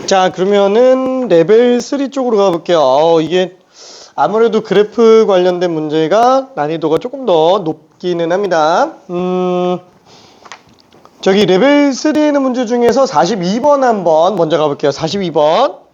자, 그러면은 레벨 3 쪽으로 가볼게요. 이게 아무래도 그래프 관련된 문제가 난이도가 조금 더 높기는 합니다. 저기 레벨 3에 있는 문제 중에서 42번 한번 먼저 가볼게요. 42번.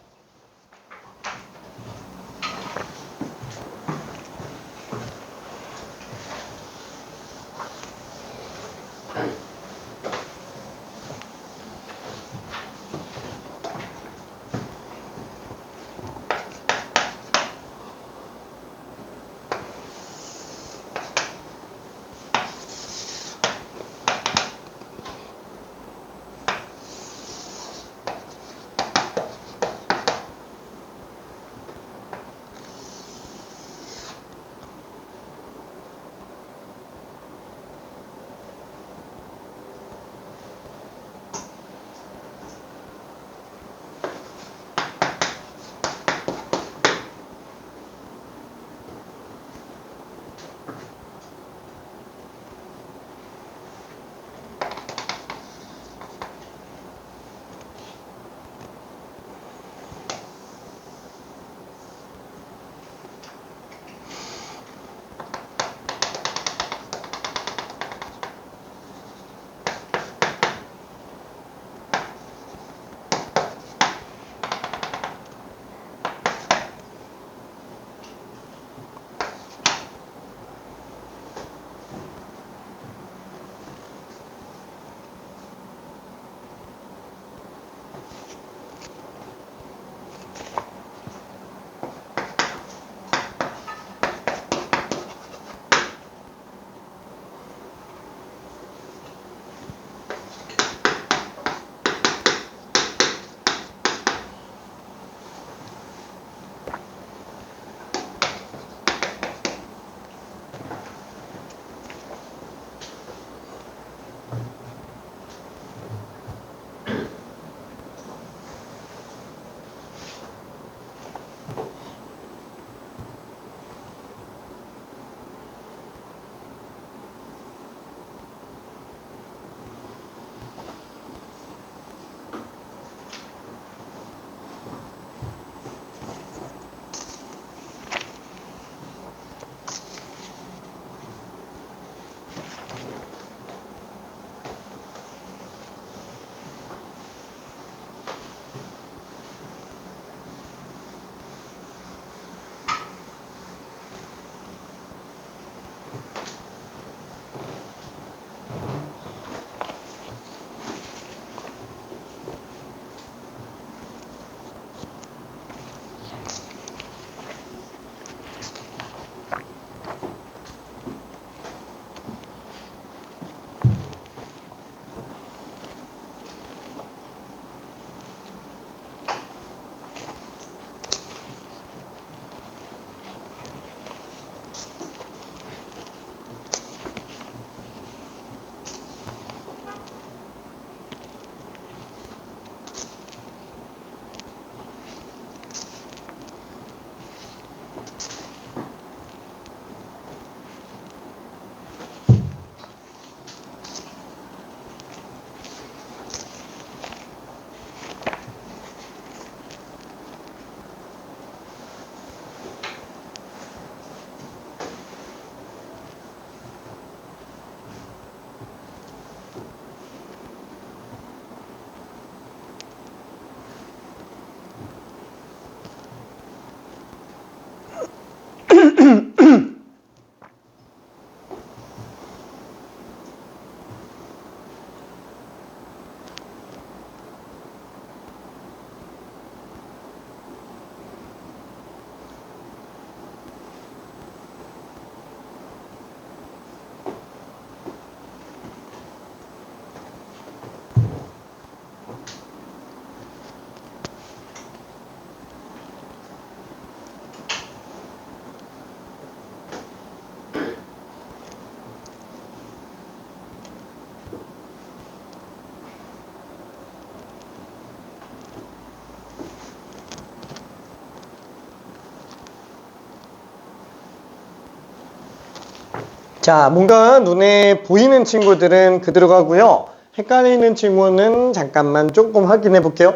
자, 뭔가 눈에 보이는 친구들은 그대로 가고요. 헷갈리는 친구는 잠깐만 조금 확인해 볼게요.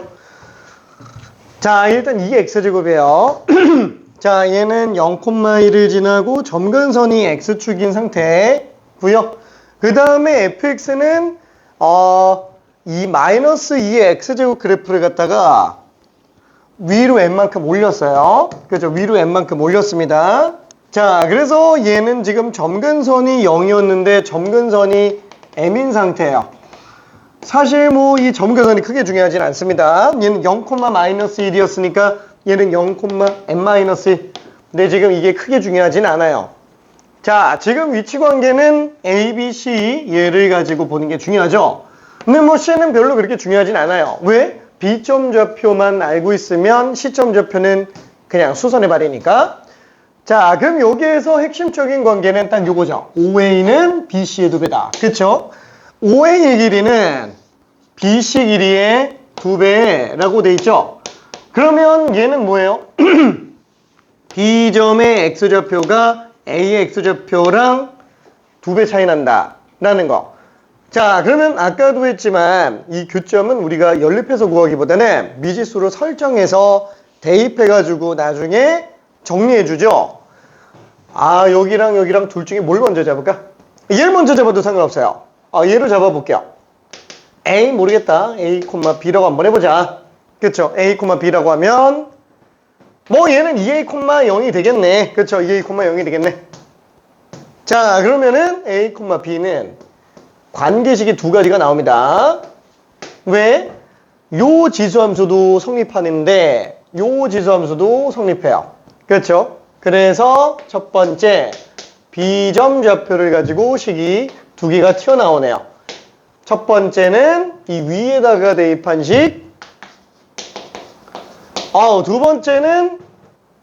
자, 일단 이게 x제곱이에요. 자, 얘는 0,1을 지나고 점근선이 x축인 상태고요. 그 다음에 fx는 이 마이너스 2의 x제곱 그래프를 갖다가 위로 n만큼 올렸어요. 그죠? 위로 n만큼 올렸습니다. 자, 그래서 얘는 지금 점근선이 0이었는데 점근선이 m인 상태예요. 사실 뭐 이 점근선이 크게 중요하진 않습니다. 얘는 0,-1이었으니까 얘는 0,n-1. 근데 지금 이게 크게 중요하진 않아요. 자, 지금 위치 관계는 A, B, C 얘를 가지고 보는 게 중요하죠. 근데 뭐 C는 별로 그렇게 중요하진 않아요. 왜? B점 좌표만 알고 있으면 C점 좌표는 그냥 수선해버리니까. 자, 그럼 여기에서 핵심적인 관계는 딱 요거죠. OA는 BC의 2배다. 그쵸? OA의 길이는 BC 길이의 2배라고 돼 있죠. 그러면 얘는 뭐예요? B점의 X좌표가 A의 X좌표랑 2배 차이 난다 라는 거. 자, 그러면 아까도 했지만 이 교점은 우리가 연립해서 구하기보다는 미지수로 설정해서 대입해가지고 나중에 정리해주죠. 아, 여기랑 둘 중에 뭘 먼저 잡을까? 얘를 먼저 잡아도 상관없어요. 얘로 잡아볼게요. A 모르겠다. A, B라고 한번 해보자. 그쵸? A, B라고 하면 뭐 얘는 2A, 0이 되겠네. 그쵸? 2A, 0이 되겠네. 자, 그러면은 A, B는 관계식이 두 가지가 나옵니다. 왜? 요 지수함수도 성립하는데 요 지수함수도 성립해요. 그렇죠? 그래서 첫 번째 B점 좌표를 가지고 식이 두 개가 튀어나오네요. 첫 번째는 이 위에다가 대입한 식, 두 번째는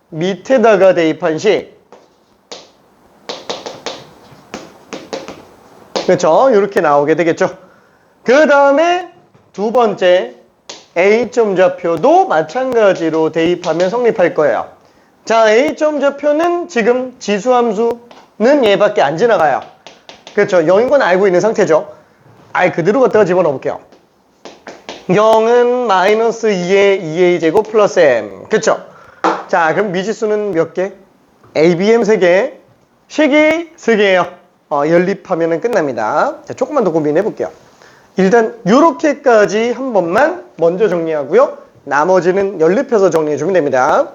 밑에다가 대입한 식. 그렇죠? 이렇게 나오게 되겠죠. 그 다음에 두 번째 A점 좌표도 마찬가지로 대입하면 성립할 거예요. 자, A점 좌표는 지금 지수함수는 얘밖에 안 지나가요. 그렇죠? 0인 건 알고 있는 상태죠. 아예 그대로 갖다가 집어넣어 볼게요. 0은 마이너스 2의 2a 제곱 플러스 m. 그쵸? 자, 그럼 미지수는 몇 개? a, b, m 3개. 식이 3개예요. 연립하면 끝납니다. 자, 조금만 더 고민해 볼게요. 일단 요렇게까지 한 번만 먼저 정리하고요. 나머지는 연립해서 정리해 주면 됩니다.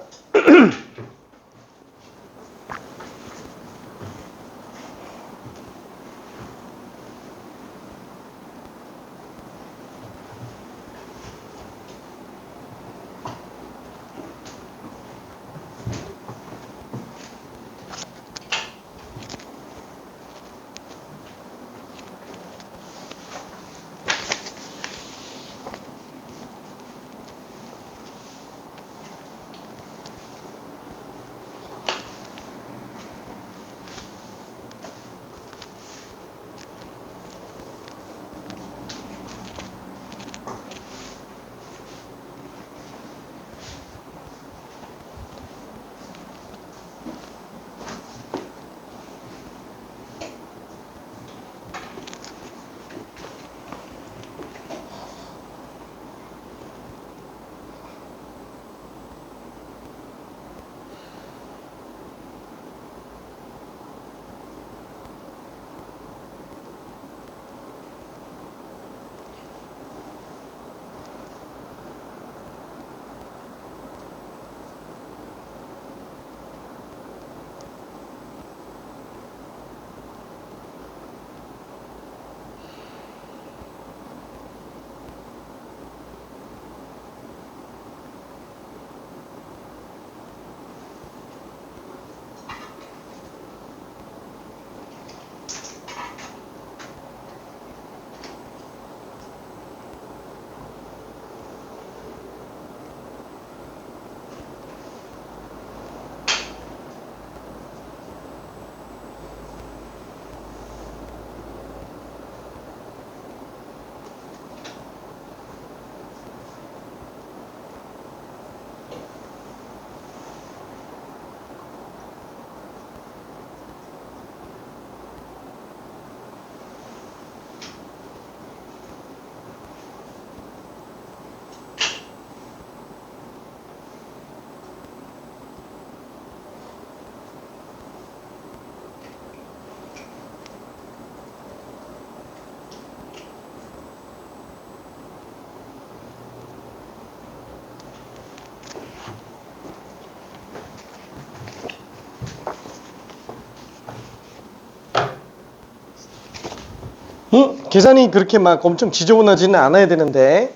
계산이 그렇게 막 엄청 지저분하지는 않아야 되는데.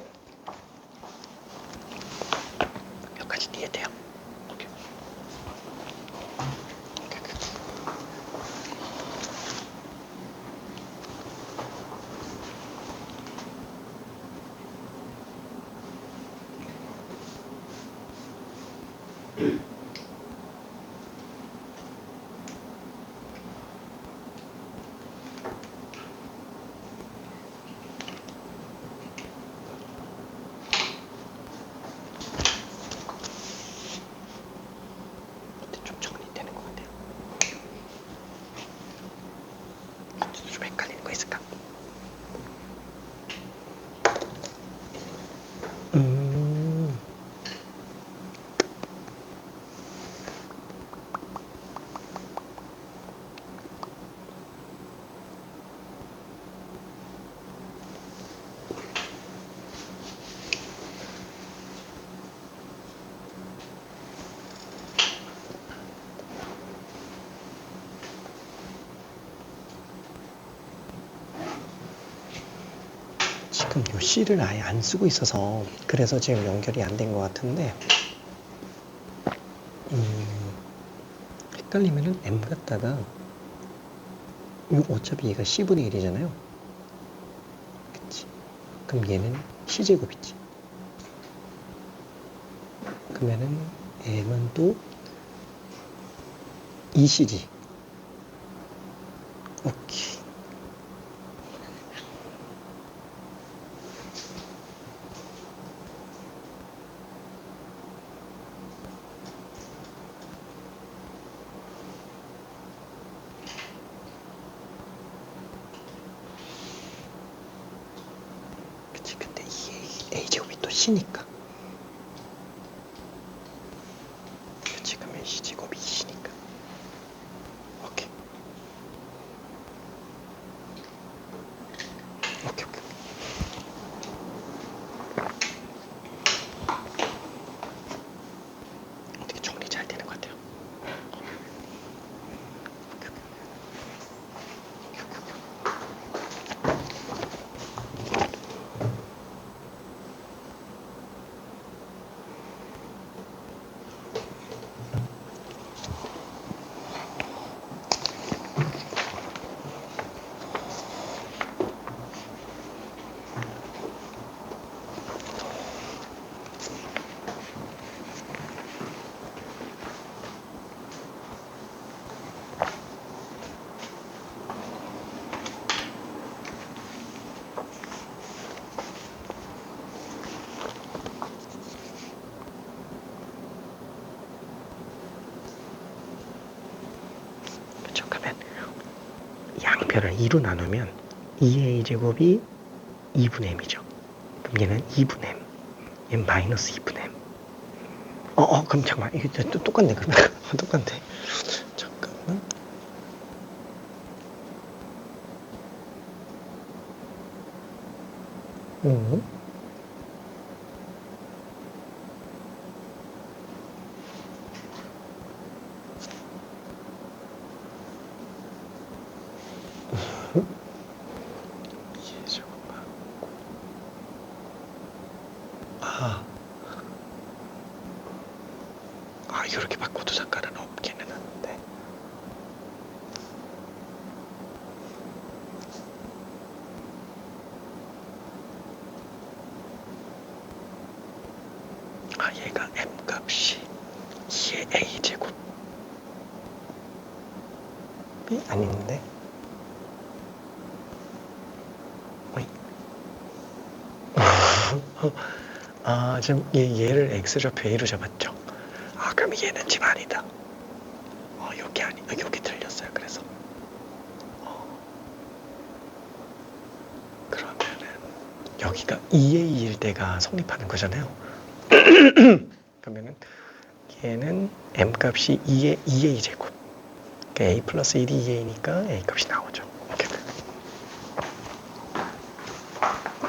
몇 가지 이해돼요? 좀 정리되는 것 같아요. 좀 헷갈리는 거 있을까? 지금 요 C를 아예 안 쓰고 있어서 그래서 지금 연결이 안 된 것 같은데 헷갈리면은 M 갖다가 요 어차피 얘가 C분의 1이잖아요. 그치? 그럼 얘는 C제곱이지. 그러면은 M은 또 2C지. 오케이. 그치, 근데 이 A제곱이 또 C니까. 그치, 그러면 C제곱이 C니까. 오케이. 오케이, 오케이. 어떻게 정리 잘 되는 것 같아요. 그쵸, 그러면 양변을 2로 나누면 2a제곱이 2분의 m이죠. 그럼 얘는 2분의 m, 얘는 마이너스 2분의 m. 그럼 잠깐만, 이게 또 똑같네, 그러면. 똑같네. 잠깐만. 이렇게 바꿔도 상관은 없기는 한데. 얘가 m 값이 2의 a 제곱이 아닌데. 지금 얘를 x좌표 a로 잡았죠. 그럼 얘는 지금 아니다. 여기 아니다. 여기 틀렸어요. 그래서 그러면은 여기가 2a일 때가 성립하는 거잖아요. 그러면은 얘는 m 값이 2a 제곱. 그러니까 a 플러스 1이 2a니까 a 값이 나오죠. 오케이.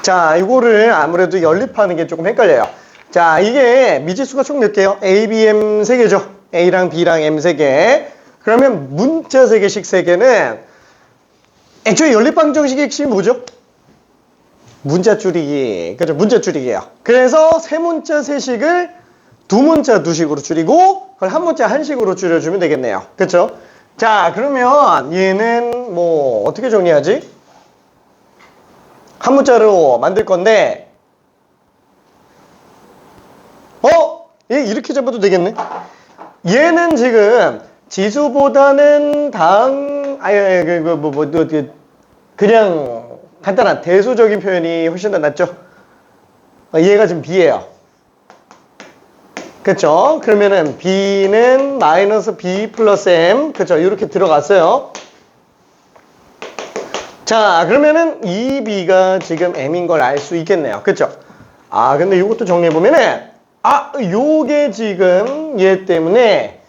자, 이거를 아무래도 연립하는 게 조금 헷갈려요. 자, 이게 미지수가 총 몇 개요? A, B, M 3개죠. A랑 B랑 M 3개. 그러면 문자 3개씩 3개는 애초에 연립방정식의 핵심이 뭐죠? 문자 줄이기. 그죠? 문자 줄이기예요. 그래서 세 문자 세식을 두 문자 두식으로 줄이고 그걸 한 문자 한식으로 줄여주면 되겠네요. 그쵸? 자, 그러면 얘는 뭐 어떻게 정리하지? 한 문자로 만들 건데 얘 이렇게 잡아도 되겠네. 얘는 지금 지수보다는 그냥 간단한 대수적인 표현이 훨씬 더 낫죠. 얘가 지금 b예요. 그쵸? 그러면은 b는 마이너스 b 플러스 m. 그쵸? 이렇게 들어갔어요. 자, 그러면은 이 b가 지금 m인 걸 알 수 있겠네요. 그쵸? 아, 근데 이것도 정리해보면은 요게 지금 얘 때문에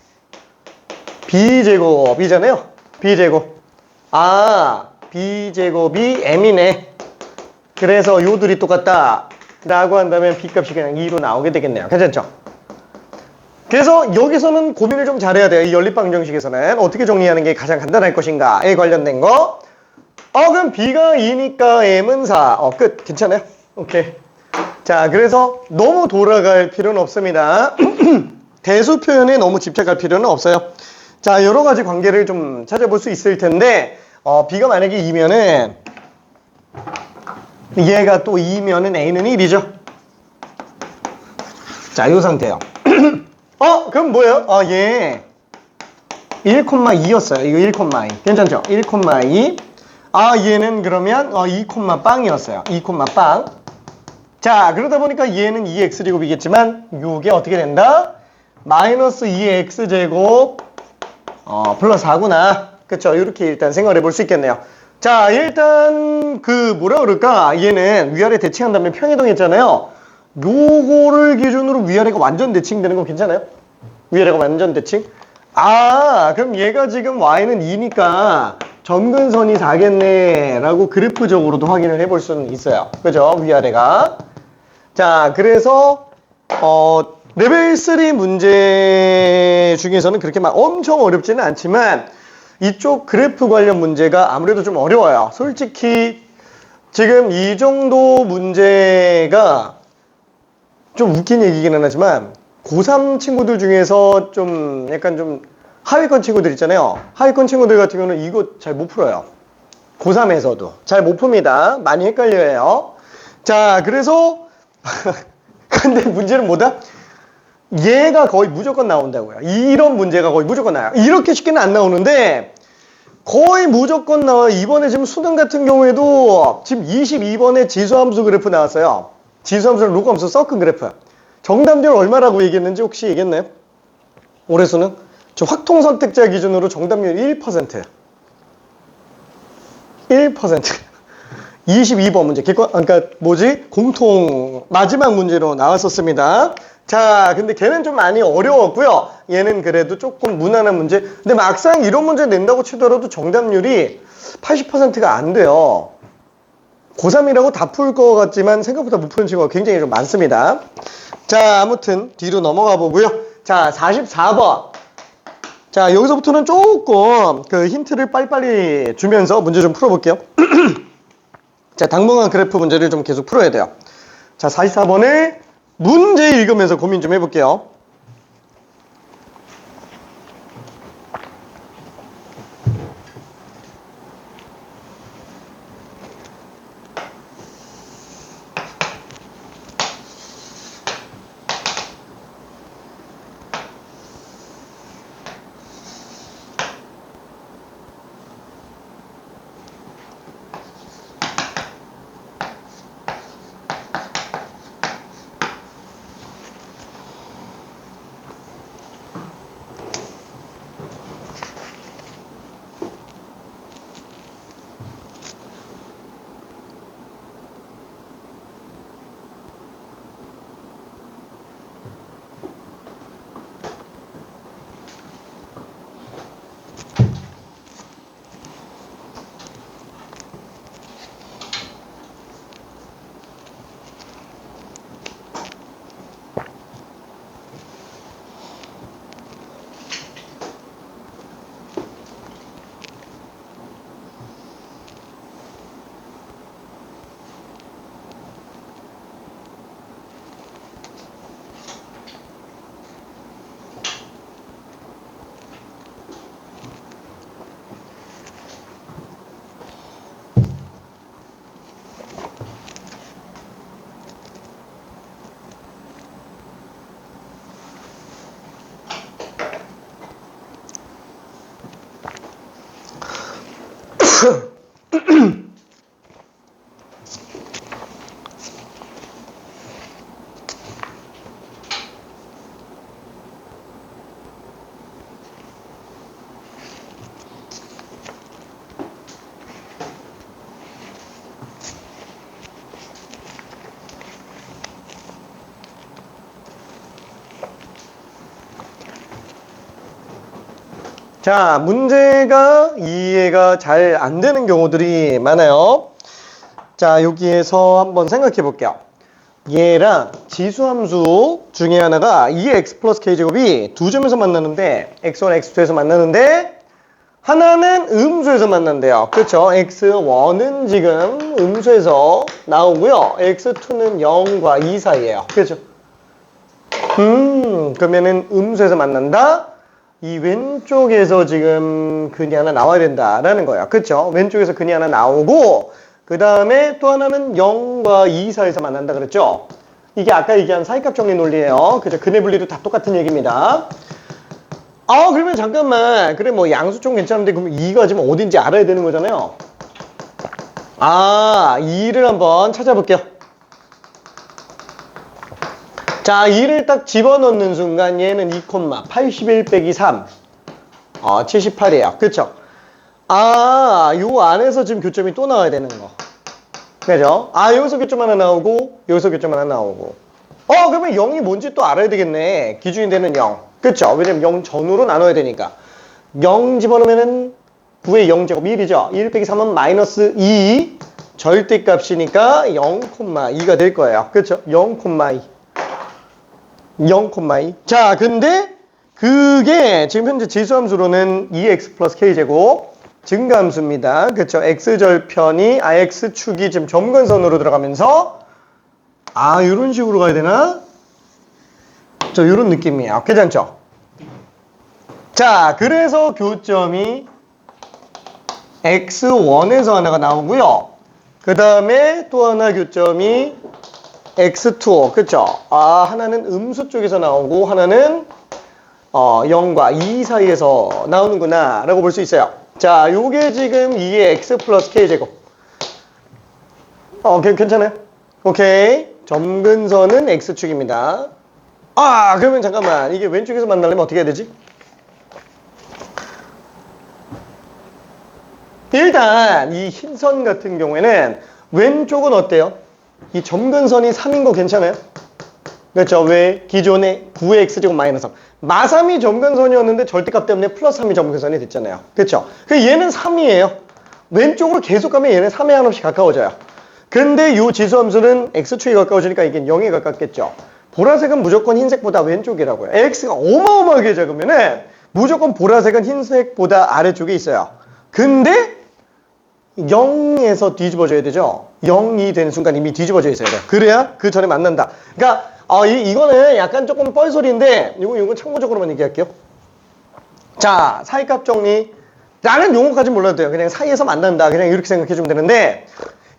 b제곱이잖아요. b제곱. b제곱이 m이네. 그래서 요들이 똑같다 라고 한다면 b값이 그냥 2로 나오게 되겠네요. 괜찮죠? 그래서 여기서는 고민을 좀 잘해야 돼요. 이 연립방정식에서는 어떻게 정리하는 게 가장 간단할 것인가에 관련된 거. 그럼 b가 2니까 m은 4. 끝. 괜찮아요? 오케이. 자, 그래서 너무 돌아갈 필요는 없습니다. 대수 표현에 너무 집착할 필요는 없어요. 자, 여러 가지 관계를 좀 찾아볼 수 있을 텐데 b가 만약에 2면은 얘가 또 2면은 a는 1이죠. 자, 이 상태예요. 그럼 뭐예요? 얘 1,2였어요. 이거 1,2. 괜찮죠? 1,2. 얘는 그러면 2, 빵이었어요. 2, 빵. 자, 그러다 보니까 얘는 2x제곱이겠지만 요게 어떻게 된다? 마이너스 2x제곱 플러스 4구나. 그쵸? 이렇게 일단 생각을 해볼 수 있겠네요. 자, 일단 뭐라 그럴까? 얘는 위아래 대칭한다면 평이동했잖아요. 요거를 기준으로 위아래가 완전 대칭되는 거 괜찮아요? 위아래가 완전 대칭? 그럼 얘가 지금 y는 2니까 점근선이 4겠네 라고 그래프적으로도 확인을 해볼 수는 있어요. 그죠? 위아래가. 자, 그래서 레벨 3 문제 중에서는 그렇게 막 엄청 어렵지는 않지만 이쪽 그래프 관련 문제가 아무래도 좀 어려워요. 솔직히 지금 이 정도 문제가 좀 웃긴 얘기기는 하지만 고3 친구들 중에서 좀 약간 좀 하위권 친구들 있잖아요. 하위권 친구들 같은 경우는 이거 잘 못 풀어요. 고3에서도 잘 못 풉니다. 많이 헷갈려요. 자, 그래서 근데 문제는 뭐다? 얘가 거의 무조건 나온다고요. 이런 문제가 거의 무조건 나와요. 이렇게 쉽게는 안 나오는데 거의 무조건 나와요. 이번에 지금 수능 같은 경우에도 지금 22번에 지수함수 그래프 나왔어요. 지수함수랑 로그함수 섞은 그래프. 정답률 얼마라고 얘기했는지 혹시 얘기했나요? 올해 수능? 저 확통 선택자 기준으로 정답률 1%. 1%. 22번 문제. 그러니까 공통 마지막 문제로 나왔었습니다. 자, 근데 걔는 좀 많이 어려웠고요. 얘는 그래도 조금 무난한 문제. 근데 막상 이런 문제 낸다고 치더라도 정답률이 80%가 안 돼요. 고3이라고 다 풀 것 같지만 생각보다 못 푸는 친구가 굉장히 좀 많습니다. 자, 아무튼 뒤로 넘어가 보고요. 자, 44번. 자, 여기서부터는 조금 힌트를 빨리빨리 주면서 문제 좀 풀어볼게요. 자, 당분간 그래프 문제를 좀 계속 풀어야 돼요. 자, 44번을 문제 읽으면서 고민 좀 해볼게요. 자, 문제가 이해가 잘 안 되는 경우들이 많아요. 자, 여기에서 한번 생각해 볼게요. 얘랑 지수함수 중에 하나가 2x 플러스 k제곱이 두 점에서 만나는데 x1, x2에서 만나는데 하나는 음수에서 만난대요. 그렇죠? x1은 지금 음수에서 나오고요. x2는 0과 2 사이에요. 그렇죠? 그러면은 음수에서 만난다? 이 왼쪽에서 지금 근이 하나 나와야 된다라는 거예요. 그렇죠? 왼쪽에서 근이 하나 나오고 그 다음에 또 하나는 0과 2 사이에서 만난다 그랬죠? 이게 아까 얘기한 사이값 정리 논리예요. 그죠? 근의 분리도 다 똑같은 얘기입니다. 그러면 잠깐만. 그래 뭐 양수총 괜찮은데 그럼 2가 지금 어딘지 알아야 되는 거잖아요. 2를 한번 찾아볼게요. 자, 2를 딱 집어넣는 순간 얘는 2, 81 빼기 3. 78이에요. 그쵸? 요 안에서 지금 교점이 또 나와야 되는 거. 그죠? 여기서 교점 하나 나오고, 여기서 교점 하나 나오고. 그러면 0이 뭔지 또 알아야 되겠네. 기준이 되는 0. 그쵸? 왜냐면 0 전후로 나눠야 되니까. 0 집어넣으면은 9의 0제곱 1이죠? 1 빼기 3은 마이너스 2. 절대값이니까 0,2가 될 거예요. 그쵸? 0,2. 0,2. 자, 근데 그게 지금 현재 지수함수로는 2x 플러스 k제곱 증가함수입니다. 그쵸? x절편이 x축이 지금 점근선으로 들어가면서 이런 식으로 가야 되나? 이런 느낌이에요. 괜찮죠? 자, 그래서 교점이 x1에서 하나가 나오고요. 그 다음에 또 하나 교점이 x2, 그쵸? 하나는 음수 쪽에서 나오고 하나는 0과 2 사이에서 나오는구나 라고 볼 수 있어요. 자, 요게 지금 2의 x 플러스 k제곱. 괜찮아요? 오케이. 점근선은 x축입니다. 그러면 잠깐만. 이게 왼쪽에서 만나려면 어떻게 해야 되지? 일단 이 흰선 같은 경우에는 왼쪽은 어때요? 이 점근선이 3인 거 괜찮아요? 그렇죠? 왜? 기존에 9의 x제곱 마이너스 3. 마3이 점근선이었는데 절대값 때문에 플러스 3이 점근선이 됐잖아요. 그렇죠? 얘는 3이에요. 왼쪽으로 계속 가면 얘는 3에 한없이 가까워져요. 근데 이 지수함수는 x축이 가까워지니까 이게 0에 가깝겠죠. 보라색은 무조건 흰색보다 왼쪽이라고요. x가 어마어마하게 작으면은 무조건 보라색은 흰색보다 아래쪽에 있어요. 근데 0에서 뒤집어져야 되죠. 0이 되는 순간 이미 뒤집어져 있어야 돼요. 그래야 그 전에 만난다. 그러니까 이거는 약간 조금 뻘소리인데 이건 참고적으로만 얘기할게요. 자, 사이값 정리. 나는 용어까지 몰라도 돼요. 그냥 사이에서 만난다. 그냥 이렇게 생각해 주면 되는데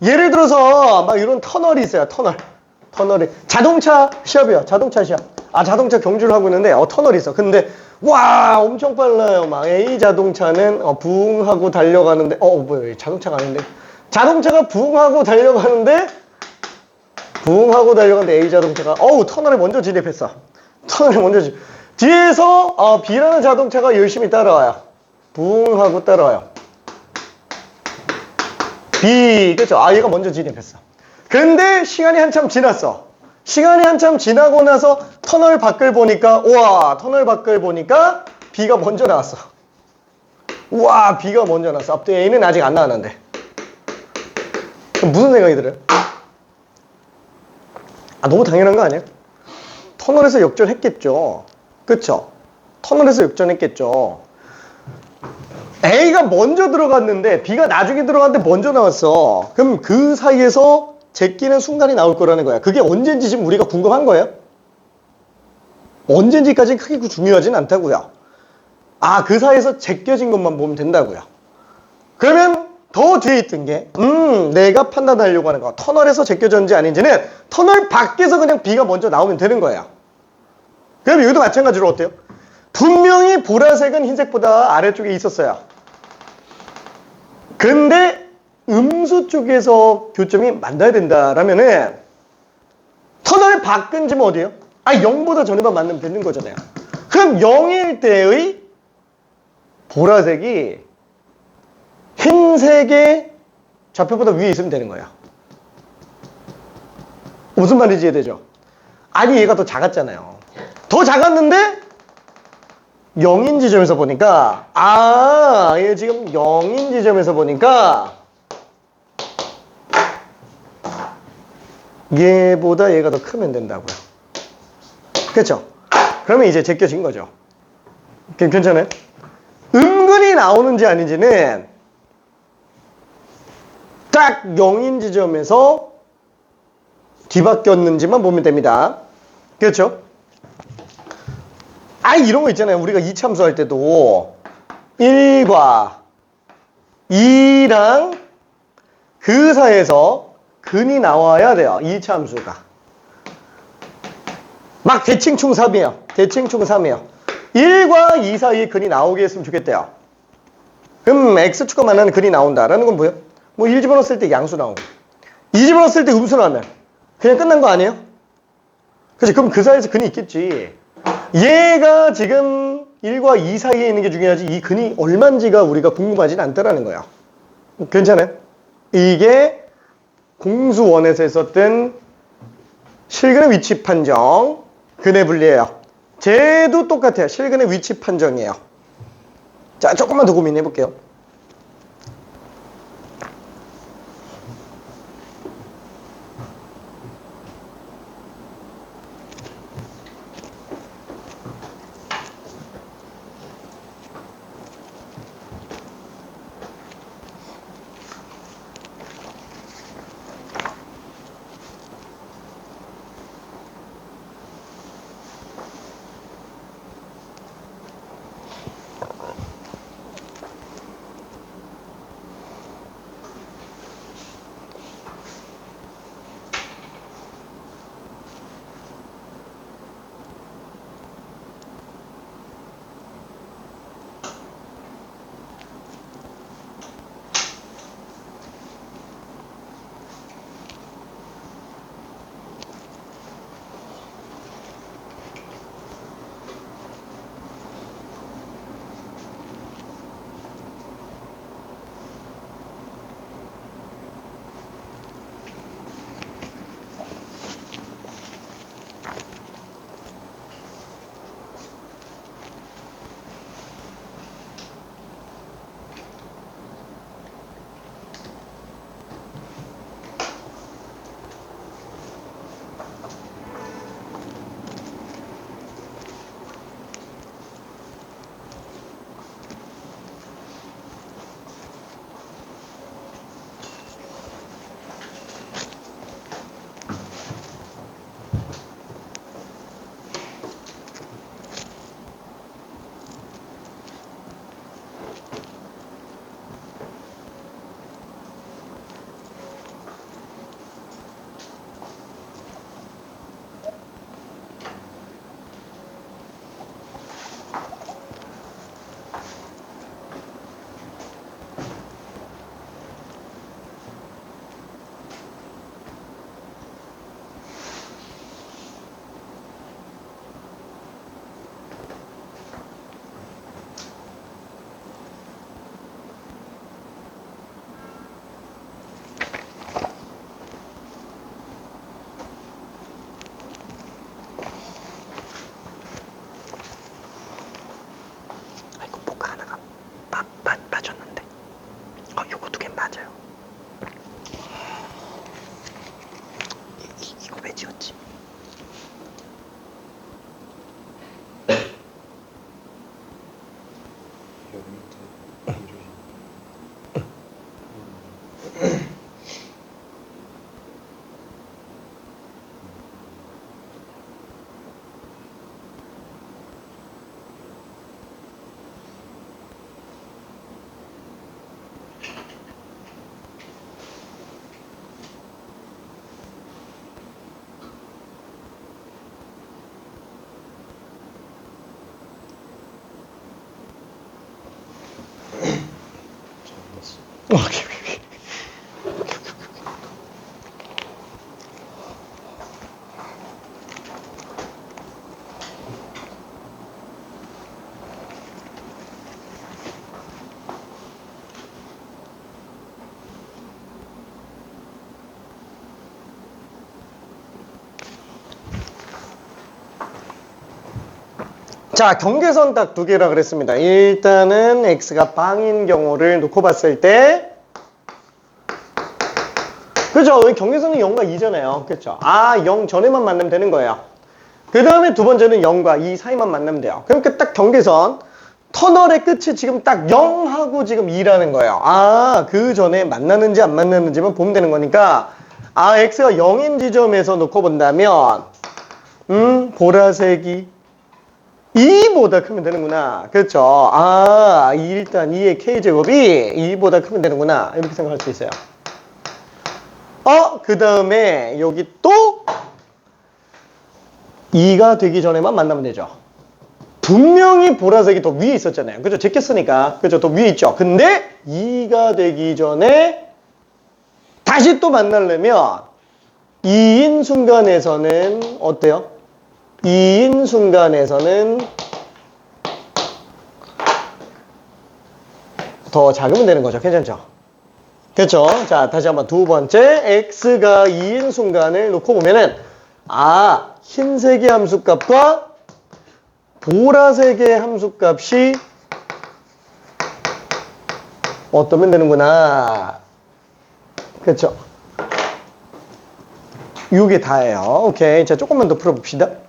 예를 들어서 막 이런 터널이 있어요. 터널이 자동차 시합이요. 자동차 시합. 자동차 경주를 하고 있는데 터널이 있어. 근데 와 엄청 빨라요. 막 A 자동차는 부웅 하고 달려가는데 뭐야 자동차가 아닌데 자동차가 부웅하고 달려가는데 A 자동차가 터널에 먼저 진입했어. 뒤에서 B라는 자동차가 열심히 따라와요. 부웅하고 따라와요. B 그렇죠? 얘가 먼저 진입했어. 근데 시간이 한참 지났어. 시간이 한참 지나고 나서 터널 밖을 보니까 B가 먼저 나왔어. B가 먼저 나왔어. 앞뒤 A는 아직 안 나왔는데. 그럼 무슨 생각이 들어요? 너무 당연한 거 아니야? 터널에서 역전했겠죠. 그쵸? 터널에서 역전했겠죠. A가 먼저 들어갔는데 B가 나중에 들어갔는데 먼저 나왔어. 그럼 그 사이에서 제끼는 순간이 나올 거라는 거야. 그게 언젠지 지금 우리가 궁금한 거예요? 언젠지까지는 크게 중요하진 않다고요. 그 사이에서 제껴진 것만 보면 된다고요. 그러면 더 뒤에 있던 게 내가 판단하려고 하는 거 터널에서 제껴졌는지 아닌지는 터널 밖에서 그냥 B가 먼저 나오면 되는 거예요. 그럼 여기도 마찬가지로 어때요? 분명히 보라색은 흰색보다 아래쪽에 있었어요. 근데 음수 쪽에서 교점이 만나야 된다라면은 터널을 바꾼지면 어디예요? 0보다 전에만 만나면 되는 거잖아요. 그럼 0일 때의 보라색이 흰색의 좌표보다 위에 있으면 되는 거예요. 무슨 말인지 이해되죠? 아니 얘가 더 작았잖아요. 더 작았는데 0인 지점에서 보니까 얘 지금 0인 지점에서 보니까 얘보다 얘가 더 크면 된다고요. 그렇죠? 그러면 이제 제껴진 거죠. 괜찮아요? 은근히 나오는지 아닌지는 딱 0인 지점에서 뒤바뀌었는지만 보면 됩니다. 그렇죠? 이런 거 있잖아요. 우리가 이차함수 할 때도 1과 2랑 그 사이에서 근이 나와야 돼요. 이차함수가. 막 대칭충 3이에요. 대칭충 3이에요. 1과 2 사이에 근이 나오게 했으면 좋겠대요. 그럼 X축과 만나는 근이 나온다라는 건 뭐예요? 뭐 1 집어넣었을 때 양수 나오고 2 집어넣었을 때 음수 나오면 그냥 끝난 거 아니에요? 그치? 그럼 그 사이에서 근이 있겠지. 얘가 지금 1과 2 사이에 있는 게 중요하지 이 근이 얼만지가 우리가 궁금하진 않다라는 거야. 괜찮아요? 이게 공수원에서 했었던 실근의 위치 판정, 근의 분리예요. 쟤도 똑같아요. 실근의 위치 판정이에요. 자, 조금만 더 고민해 볼게요. 오케이. 자, 경계선 딱 두 개라 그랬습니다. 일단은 x가 빵인 경우를 놓고 봤을 때, 그죠? 경계선은 0과 2잖아요. 그렇죠? 0 전에만 만나면 되는 거예요. 그 다음에 두 번째는 0과 2 사이만 만나면 돼요. 그러니까 딱 경계선 터널의 끝이 지금 딱 0하고 지금 2라는 거예요. 그 전에 만나는지 안 만나는지만 보면 되는 거니까, x가 0인 지점에서 놓고 본다면, 보라색이 2보다 크면 되는구나. 그렇죠? 일단 2의 k제곱이 2보다 크면 되는구나. 이렇게 생각할 수 있어요. 그 다음에 여기 또 2가 되기 전에만 만나면 되죠. 분명히 보라색이 더 위에 있었잖아요. 그죠? 제꼈으니까. 그죠? 더 위에 있죠. 근데 2가 되기 전에 다시 또 만나려면 2인 순간에서는 어때요? 2인 순간에서는 더 작으면 되는 거죠. 괜찮죠? 그렇죠? 자, 다시 한번 두 번째. x가 2인 순간을 놓고 보면은 흰색의 함수값과 보라색의 함수값이 어떠면 되는구나. 그렇죠? 이게 다예요. 오케이. 자, 조금만 더 풀어봅시다.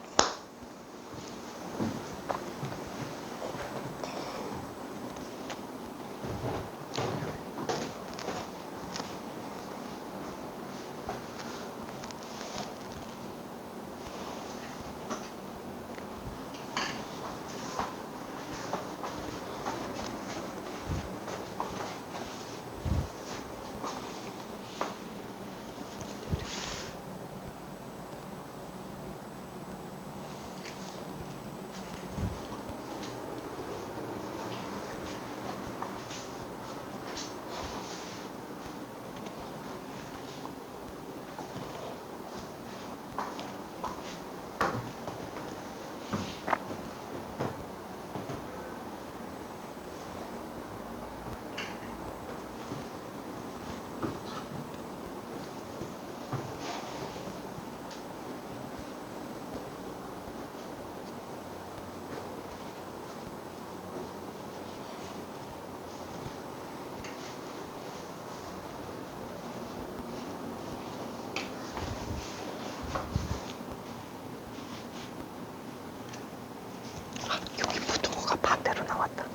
반대로 나왔다.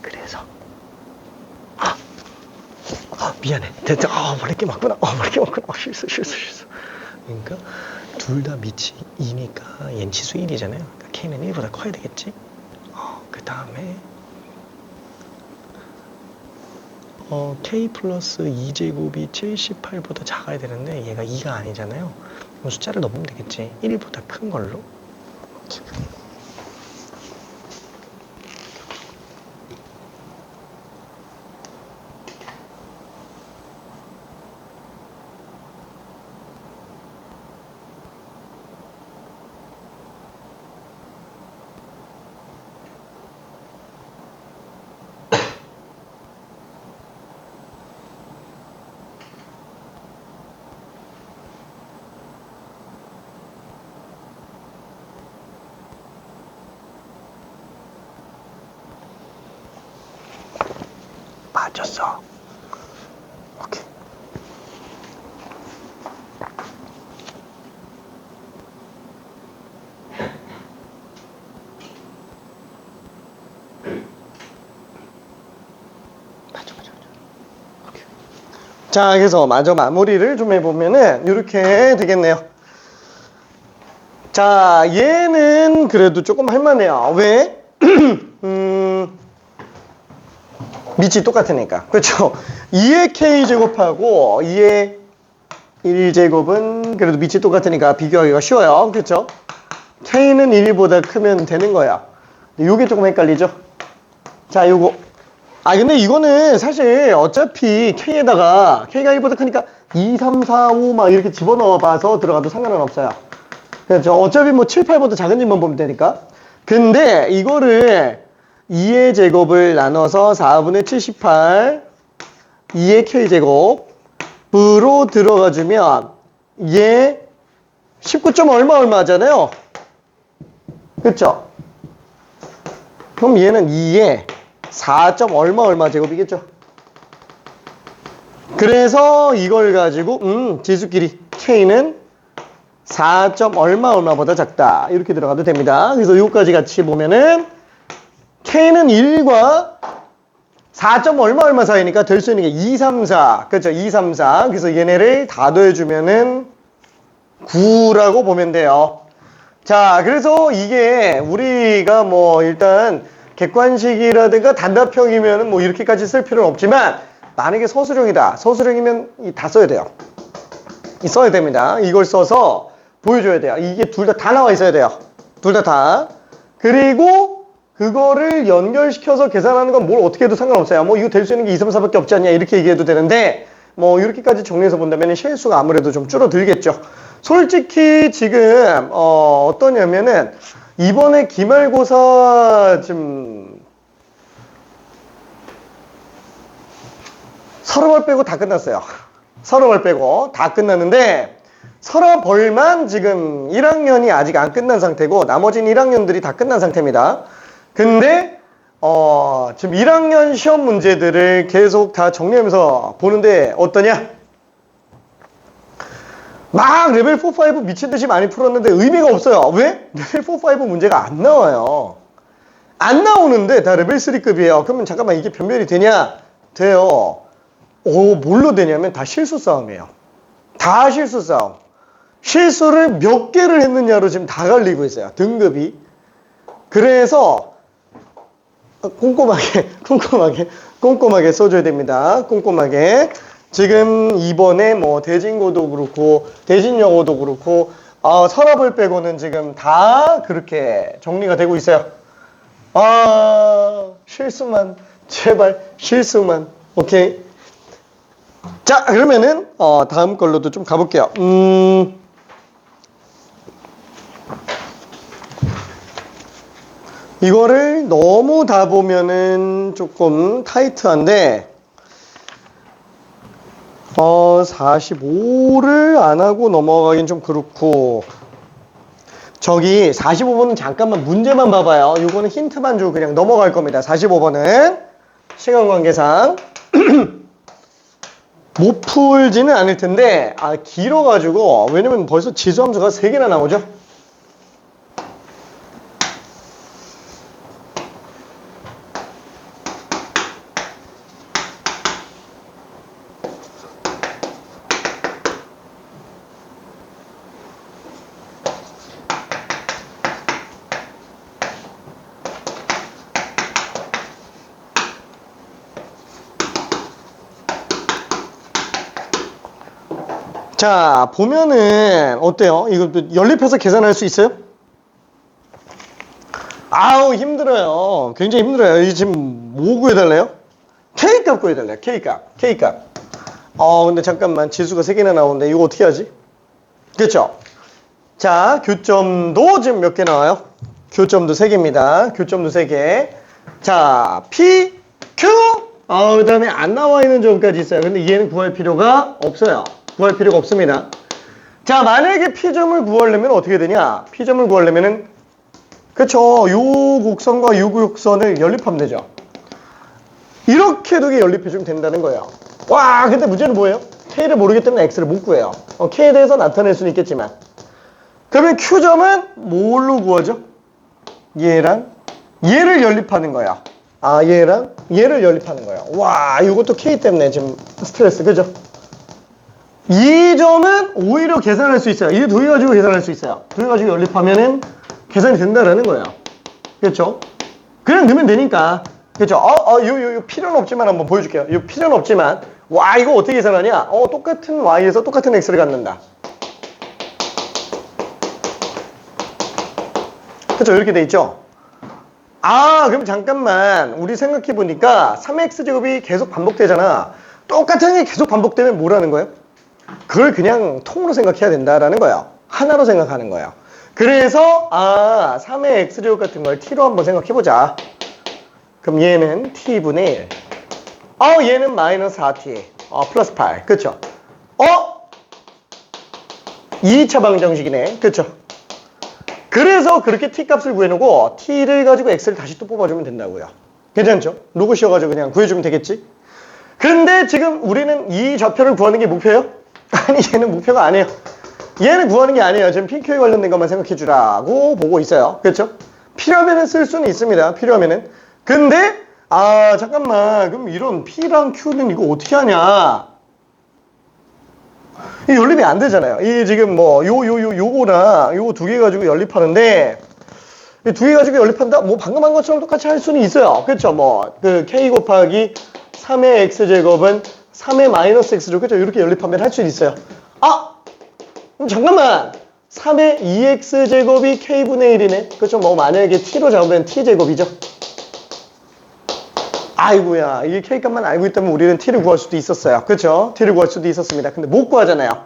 그래서 미안해. 머리끼 맞구나. 실수. 그러니까 둘 다 밑이 2니까 얘는 치수 1이잖아요. 그러니까 k는 1보다 커야 되겠지. 그 다음에 k 플러스 2제곱이 78보다 작아야 되는데 얘가 2가 아니잖아요. 그럼 숫자를 넣으면 되겠지. 1보다 큰 걸로. 맞췄어. 오케이. 맞아. 오케이. 자, 그래서 마무리를 좀 해보면은 이렇게 되겠네요. 자, 얘는 그래도 조금 할만해요. 왜? 밑이 똑같으니까. 그렇죠? 2의 k제곱하고 2의 1제곱은 그래도 밑이 똑같으니까 비교하기가 쉬워요. 그렇죠? k는 1보다 크면 되는 거야. 요게 조금 헷갈리죠? 자, 요거. 근데 이거는 사실 어차피 k에다가 k가 1보다 크니까 2, 3, 4, 5 막 이렇게 집어넣어 봐서 들어가도 상관은 없어요. 그렇죠? 어차피 뭐 7, 8보다 작은 집만 보면 되니까. 근데 이거를 2의 제곱을 나눠서 4분의 78 2의 k제곱으로 들어가주면 얘 19점 얼마잖아요. 그쵸? 그럼 얘는 2에 4점 얼마 제곱이겠죠? 그래서 이걸 가지고 지수끼리 K는 4점 얼마보다 작다. 이렇게 들어가도 됩니다. 그래서 요까지 같이 보면은 K는 1과 4점 얼마 사이니까 될 수 있는 게 2, 3, 4. 그렇죠? 2, 3, 4. 그래서 얘네를 다 더해주면은 9라고 보면 돼요. 자, 그래서 이게 우리가 뭐 일단 객관식이라든가 단답형이면은 뭐 이렇게까지 쓸 필요는 없지만 만약에 서술형이다. 서술형이면 다 써야 돼요. 써야 됩니다. 이걸 써서 보여줘야 돼요. 이게 둘 다 나와 있어야 돼요. 둘 다. 그리고 그거를 연결시켜서 계산하는 건 뭘 어떻게 해도 상관없어요. 뭐 이거 될 수 있는 게 2, 3, 4밖에 없지 않냐 이렇게 얘기해도 되는데 뭐 이렇게까지 정리해서 본다면 실수가 아무래도 좀 줄어들겠죠. 솔직히 지금 어떠냐면은 이번에 기말고사 좀 서러벌 빼고 다 끝났어요. 서러벌 빼고 다 끝났는데 서러벌만 지금 1학년이 아직 안 끝난 상태고 나머지는 1학년들이 다 끝난 상태입니다. 근데 지금 1학년 시험 문제들을 계속 다 정리하면서 보는데 어떠냐? 막 레벨 4, 5 미친듯이 많이 풀었는데 의미가 없어요. 왜? 레벨 4, 5 문제가 안 나와요. 안 나오는데 다 레벨 3급이에요. 그러면 잠깐만 이게 변별이 되냐? 돼요. 뭘로 되냐면 다 실수 싸움이에요. 다 실수 싸움. 실수를 몇 개를 했느냐로 지금 다 갈리고 있어요. 등급이. 그래서 꼼꼼하게 써줘야 됩니다. 꼼꼼하게. 지금 이번에 뭐 대진고도 그렇고 대진영어도 그렇고 서랍을 빼고는 지금 다 그렇게 정리가 되고 있어요. 실수만 제발 실수만. 오케이. 자, 그러면은 다음 걸로도 좀 가볼게요. 이거를 너무 다 보면은 조금 타이트한데 45를 안 하고 넘어가긴 좀 그렇고 저기 45번은 잠깐만 문제만 봐봐요. 이거는 힌트만 주고 그냥 넘어갈 겁니다. 45번은 시간 관계상 못 풀지는 않을 텐데 길어가지고 왜냐면 벌써 지수함수가 3개나 나오죠. 자, 보면은 어때요? 이거 연립해서 계산할 수 있어요? 아우 힘들어요. 굉장히 힘들어요. 이 지금 뭐 구해달래요? K값 구해달래요. K값. 근데 잠깐만 지수가 3개나 나오는데 이거 어떻게 하지? 그렇죠? 자, 교점도 지금 몇 개 나와요? 교점도 3개입니다. 교점도 3개. 자, P, Q. 그 다음에 안 나와 있는 점까지 있어요. 근데 얘는 구할 필요가 없어요. 구할 필요가 없습니다. 자, 만약에 P점을 구하려면 어떻게 되냐? P점을 구하려면은 그쵸? 요 곡선과 요 곡선을 연립하면 되죠. 이렇게 두 개 연립해주면 된다는 거예요. 와, 근데 문제는 뭐예요? K를 모르기 때문에 X를 못 구해요. K에 대해서 나타낼 수는 있겠지만 그러면 Q점은 뭘로 구하죠? 얘랑 얘를 연립하는 거예요. 얘랑 얘를 연립하는 거예요. 와, 이것도 K 때문에 지금 스트레스, 그죠? 이 점은 오히려 계산할 수 있어요. 이 두 개 가지고 계산할 수 있어요. 두 개 가지고 연립하면은 계산이 된다라는 거예요. 그렇죠? 그냥 넣으면 되니까. 그렇죠? 요 필요는 없지만 한번 보여줄게요. 요 필요는 없지만 와, 이거 어떻게 계산하냐? 똑같은 Y에서 똑같은 X를 갖는다. 그렇죠? 이렇게 돼 있죠? 그럼 잠깐만 우리 생각해 보니까 3X제곱이 계속 반복되잖아. 똑같은 게 계속 반복되면 뭐라는 거예요? 그걸 그냥 통으로 생각해야 된다라는 거예요. 하나로 생각하는 거예요. 그래서 3의 X제곱 같은 걸 T로 한번 생각해보자. 그럼 얘는 T분의 1. 얘는 마이너스 4T. 플러스 8. 그쵸? 2차 방정식이네. 그쵸? 그래서 그렇게 t 값을 구해놓고 t를 가지고 x를 다시 또 뽑아주면 된다고요. 괜찮죠? 로그 씌워가지고 그냥 구해주면 되겠지? 근데 지금 우리는 이 좌표를 구하는 게 목표예요? 아니, 얘는 목표가 아니에요. 얘는 구하는 게 아니에요. 지금 PQ에 관련된 것만 생각해 주라고 보고 있어요. 그렇죠? 필요하면은 쓸 수는 있습니다. 필요하면은. 근데 잠깐만. 그럼 이런 P랑 Q는 이거 어떻게 하냐? 이 연립이 안 되잖아요. 이게 지금 뭐 요거랑 요거 두 개 가지고 연립하는데 이 두 개 가지고 연립한다? 뭐 방금 한 것처럼 똑같이 할 수는 있어요. 그렇죠? 뭐 그 K 곱하기 3의 X제곱은 3의 마이너스 X제곱. 그렇죠? 이렇게 연립하면 할 수 있어요. 그럼 잠깐만. 3의 2x제곱이 k분의 1이네. 그렇죠? 뭐 만약에 t로 잡으면 t제곱이죠. 아이고야. 이 k값만 알고 있다면 우리는 t를 구할 수도 있었어요. 그렇죠? t를 구할 수도 있었습니다. 근데 못 구하잖아요.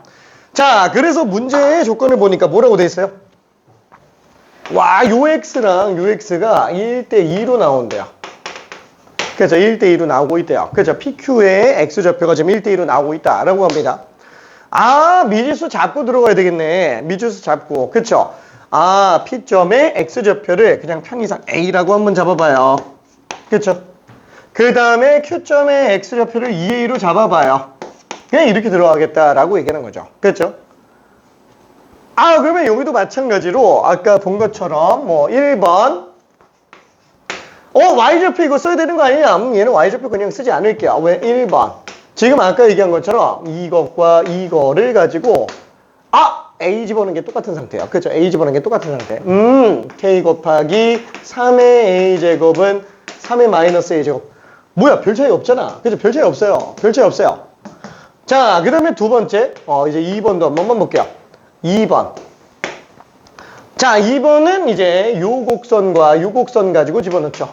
자, 그래서 문제의 조건을 보니까 뭐라고 돼 있어요? 와, 요 x랑 요 x가 1대2로 나온대요. 그렇죠? 1대2로 나오고 있대요. 그렇죠? PQ의 x좌표가 지금 1대2로 나오고 있다라고 합니다. 미지수 잡고 들어가야 되겠네. 미지수 잡고. 그쵸? P점의 X좌표를 그냥 편의상 A라고 한번 잡아봐요. 그쵸? 그 다음에 Q점의 X좌표를 2A로 잡아봐요. 그냥 이렇게 들어가겠다라고 얘기하는 거죠. 그쵸? 그러면 여기도 마찬가지로 아까 본 것처럼 뭐 1번 Y좌표 이거 써야 되는 거 아니냐? 얘는 Y좌표 그냥 쓰지 않을게요. 왜? 1번. 지금 아까 얘기한 것처럼 이것과 이거를 가지고 A 집어넣는 게 똑같은 상태예요. 그렇죠? A 집어넣는 게 똑같은 상태. K 곱하기 3의 A제곱은 3의 마이너스 A제곱. 뭐야? 별 차이 없잖아. 그렇죠? 별 차이 없어요. 별 차이 없어요. 자, 그 다음에 두 번째. 이제 2번도 한 번만 볼게요. 2번. 자, 2번은 이제 요 곡선과 요 곡선 가지고 집어넣죠.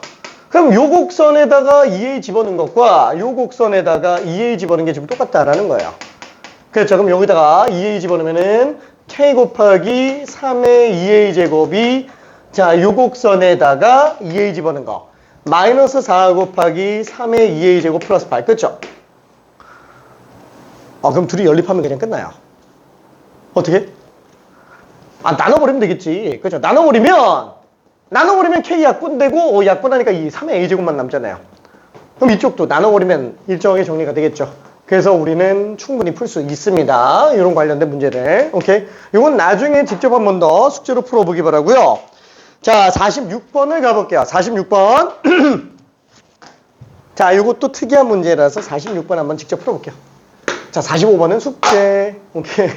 그럼 요 곡선에다가 2A 집어넣은 것과 요 곡선에다가 2A 집어넣은 게 지금 똑같다라는 거예요. 그렇죠. 그럼 여기다가 2A 집어넣으면은 K 곱하기 3의 2A 제곱이 자, 요 곡선에다가 2A 집어넣은 거. 마이너스 4 곱하기 3의 2A 제곱 플러스 8. 그렇죠? 그럼 둘이 연립하면 그냥 끝나요. 어떻게? 나눠버리면 되겠지. 그렇죠? 나눠버리면 K 약분되고 약분하니까 이 3의 A제곱만 남잖아요. 그럼 이쪽도 나눠버리면 일정하게 정리가 되겠죠. 그래서 우리는 충분히 풀 수 있습니다. 이런 관련된 문제를. 오케이? 이건 나중에 직접 한 번 더 숙제로 풀어보기 바라고요. 자, 46번을 가볼게요. 46번. 자, 이것도 특이한 문제라서 46번 한번 직접 풀어볼게요. 자, 45번은 숙제. 오케이.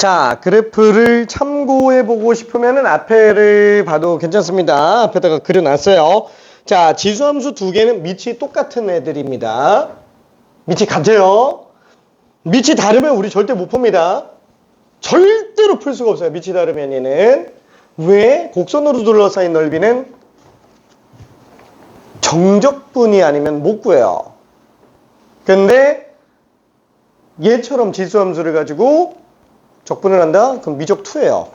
자, 그래프를 참고해보고 싶으면은 앞에를 봐도 괜찮습니다. 앞에다가 그려놨어요. 자, 지수함수 두 개는 밑이 똑같은 애들입니다. 밑이 같아요. 밑이 다르면 우리 절대 못 풉니다. 절대로 풀 수가 없어요. 밑이 다르면 얘는. 왜? 곡선으로 둘러싸인 넓이는 정적분이 아니면 못 구해요. 근데 얘처럼 지수함수를 가지고 적분을 한다? 그럼 미적 2예요.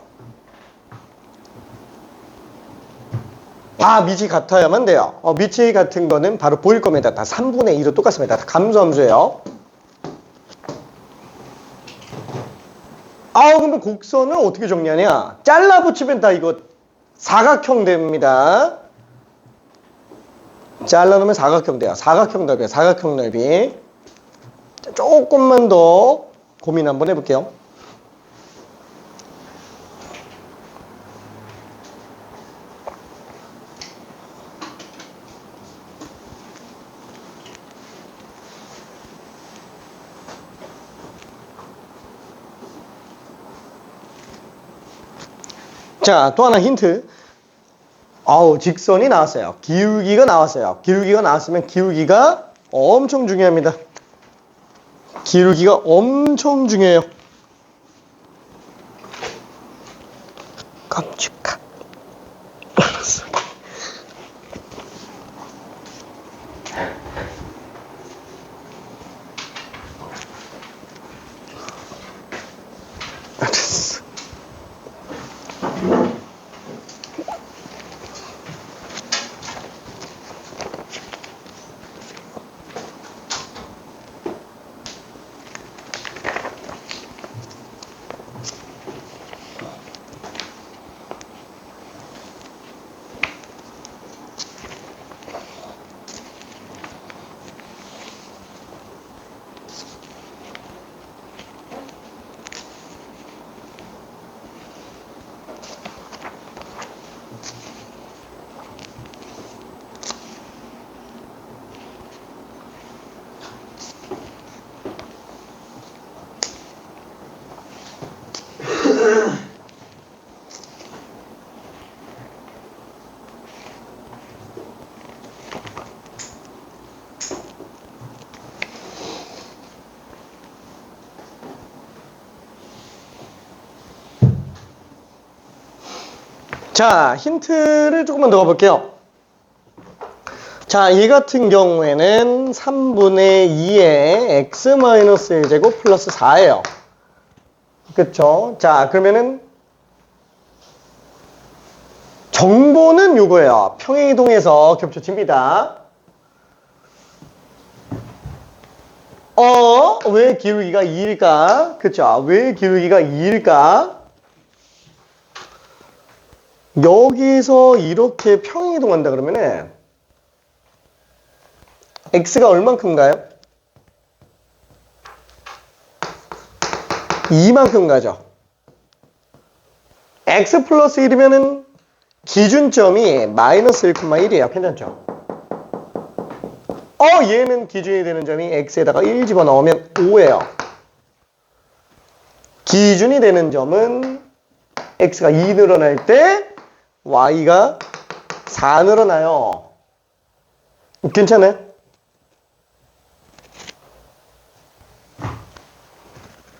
아, 밑이 같아야만 돼요. 밑이 같은 거는 바로 보일 겁니다. 다 3분의 2로 똑같습니다. 다 감소함수예요. 그러면 곡선을 어떻게 정리하냐? 잘라 붙이면 다 이거 사각형 됩니다. 잘라 놓으면 사각형 돼요. 사각형 넓이에요. 사각형 넓이. 조금만 더 고민 한번 해볼게요. 자, 또 하나 힌트. 직선이 나왔어요. 기울기가 나왔어요. 기울기가 나왔으면 기울기가 엄청 중요합니다. 기울기가 엄청 중요해요. 깜찍한. 알았어. 알았어. 자, 힌트를 조금만 더 가볼게요. 자, 이 같은 경우에는 3분의 2의 x-1제곱 플러스 4예요. 그쵸? 자, 그러면은 정보는 요거예요. 평행이동해서 겹쳐집니다. 왜 기울기가 2일까? 그쵸? 왜 기울기가 2일까? 여기서 이렇게 평행이동한다 그러면은 x가 얼만큼가요? 2만큼 가죠. x 플러스 1이면은 기준점이 마이너스 1,1이에요. 괜찮죠? 얘는 기준이 되는 점이 x에다가 1 집어넣으면 5예요. 기준이 되는 점은 x가 2 늘어날 때 y가 4 늘어나요. 괜찮아요?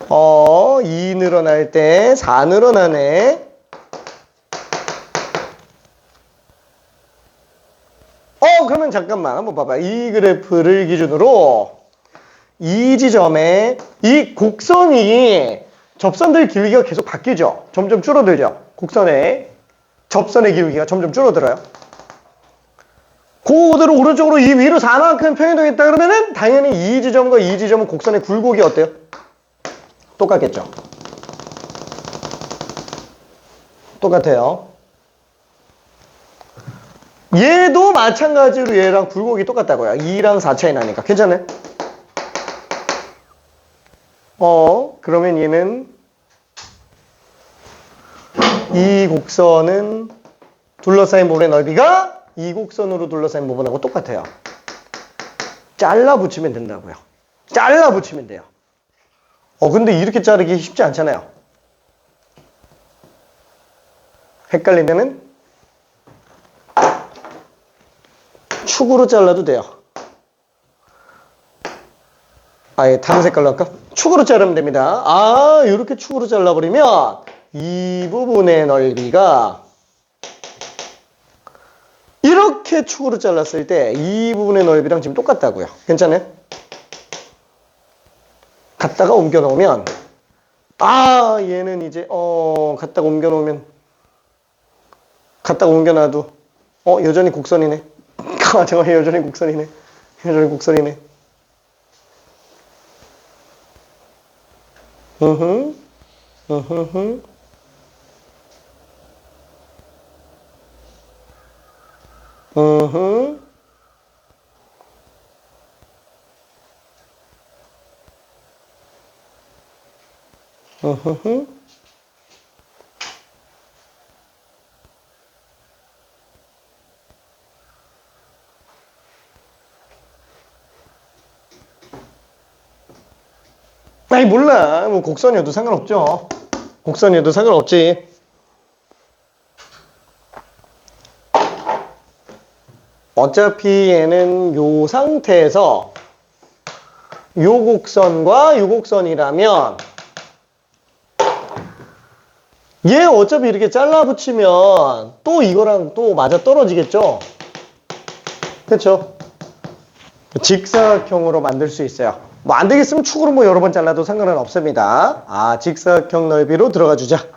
어, 2 늘어날 때 4 늘어나네. 그러면 잠깐만 한번 봐봐. 이 그래프를 기준으로 이 지점에 이 곡선이 접선들 길이가 계속 바뀌죠. 점점 줄어들죠. 곡선의 접선의 길이가 점점 줄어들어요. 그대로 오른쪽으로 이 위로 4만큼 평행이동했다 그러면은 당연히 이 지점과 이 지점은 곡선의 굴곡이 어때요? 똑같겠죠. 똑같아요. 얘도 마찬가지로 얘랑 굴곡이 똑같다고요. 2랑 4 차이 나니까. 괜찮아요? 그러면 얘는 이 곡선은 둘러싸인 부분의 넓이가 이 곡선으로 둘러싸인 부분하고 똑같아요. 잘라 붙이면 된다고요. 잘라 붙이면 돼요. 근데 이렇게 자르기 쉽지 않잖아요. 헷갈리면은 축으로 잘라도 돼요. 아예 다른 색깔로 할까? 축으로 자르면 됩니다. 아, 이렇게 축으로 잘라버리면 이 부분의 넓이가 이렇게 축으로 잘랐을 때 이 부분의 넓이랑 지금 똑같다고요. 괜찮아요? 갖다가 옮겨 놓으면 아, 얘는 이제 갖다가 옮겨 놓으면 갖다가 옮겨 놔도 여전히 곡선이네. 잠깐 여전히 곡선이네. 여전히 곡선이네. 으흠. 으흠. 으흠. 으흠. 아니 몰라. 뭐 곡선이어도 상관없죠. 곡선이어도 상관없지. 어차피 얘는 요 상태에서 요 곡선과 요 곡선이라면 얘 어차피 이렇게 잘라 붙이면 또 이거랑 또 맞아 떨어지겠죠. 그렇죠? 직사각형으로 만들 수 있어요. 뭐 안 되겠으면 축으로 뭐 여러 번 잘라도 상관은 없습니다. 아, 직사각형 넓이로 들어가 주자.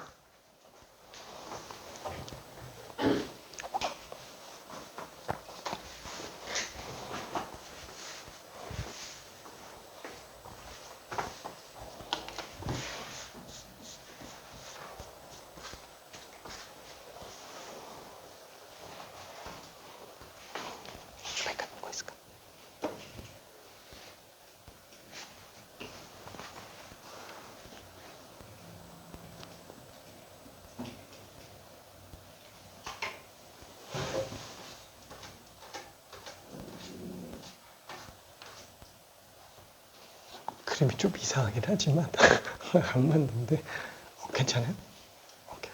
그림이 좀 이상하긴 하지만 안 맞는데 괜찮아요? 오케이.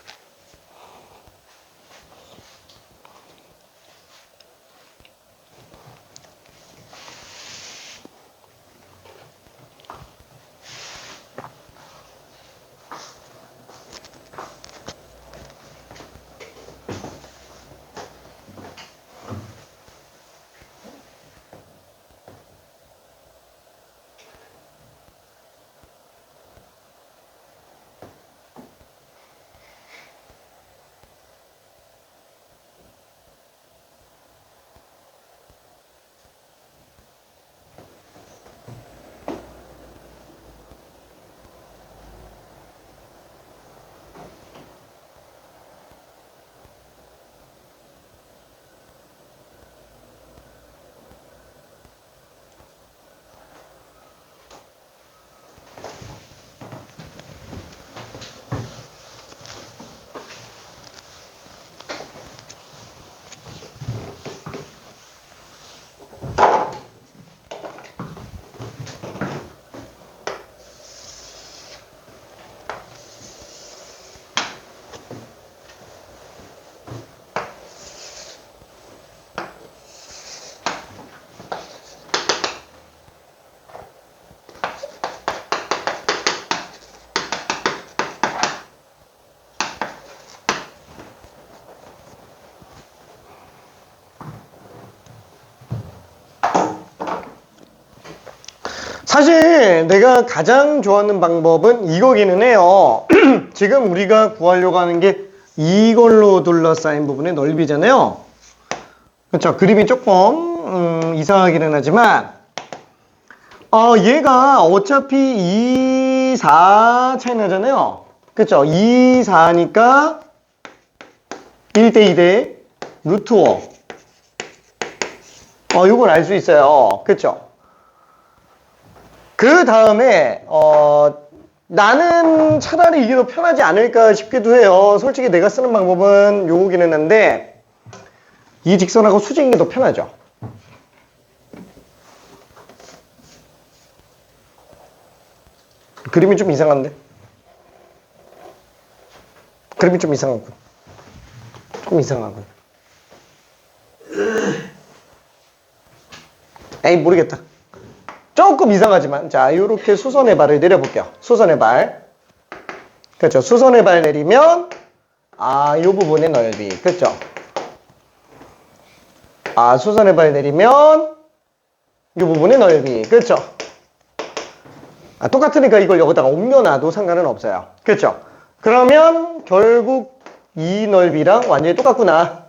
사실 내가 가장 좋아하는 방법은 이거기는 해요. 지금 우리가 구하려고 하는 게 이걸로 둘러싸인 부분의 넓이잖아요. 그렇죠. 그림이 조금 이상하기는 하지만 얘가 어차피 2, 4 차이 나잖아요. 그렇죠. 2, 4니까 1대 2대 루트 5. 이걸 알 수 있어요. 그렇죠. 그 다음에 나는 차라리 이게 더 편하지 않을까 싶기도 해요. 솔직히 내가 쓰는 방법은 요거기는 한데 이 직선하고 수직인 게 더 편하죠. 그림이 좀 이상한데? 그림이 좀 이상하고. 조금 이상하군. 에이, 모르겠다. 조금 이상하지만, 자, 이렇게 수선의 발을 내려볼게요. 수선의 발. 그렇죠. 수선의 발 내리면, 이 부분의 넓이. 그렇죠. 수선의 발 내리면, 이 부분의 넓이. 그렇죠. 똑같으니까 이걸 여기다가 옮겨놔도 상관은 없어요. 그렇죠. 그러면 결국 이 넓이랑 완전히 똑같구나.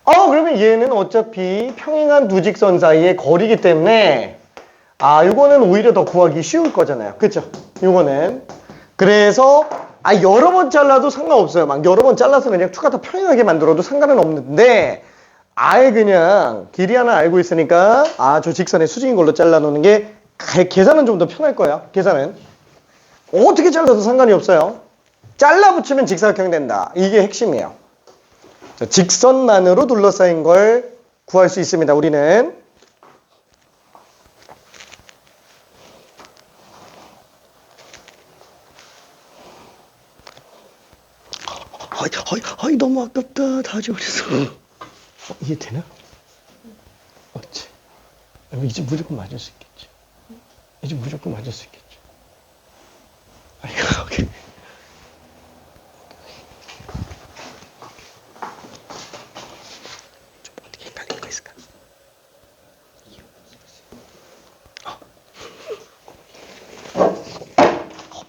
그러면 얘는 어차피 평행한 두 직선 사이의 거리이기 때문에 요거는 오히려 더 구하기 쉬울 거잖아요. 그쵸? 요거는. 그래서 여러 번 잘라도 상관없어요. 막 여러 번 잘라서 그냥 추가 더 평행하게 만들어도 상관은 없는데 아예 그냥 길이 하나 알고 있으니까 저 직선의 수직인 걸로 잘라놓는 게 계산은 좀 더 편할 거예요. 계산은. 어떻게 잘라도 상관이 없어요. 잘라 붙이면 직사각형이 된다. 이게 핵심이에요. 직선만으로 둘러싸인 걸 구할 수 있습니다. 우리는. 너무 아깝다. 다 지워졌어. 이게 되나? 맞지? 이제 무조건 맞을 수 있겠지. 이제 무조건 맞을 수 있겠지. 오케이. 좀 어떻게 헷갈릴 거 있을까?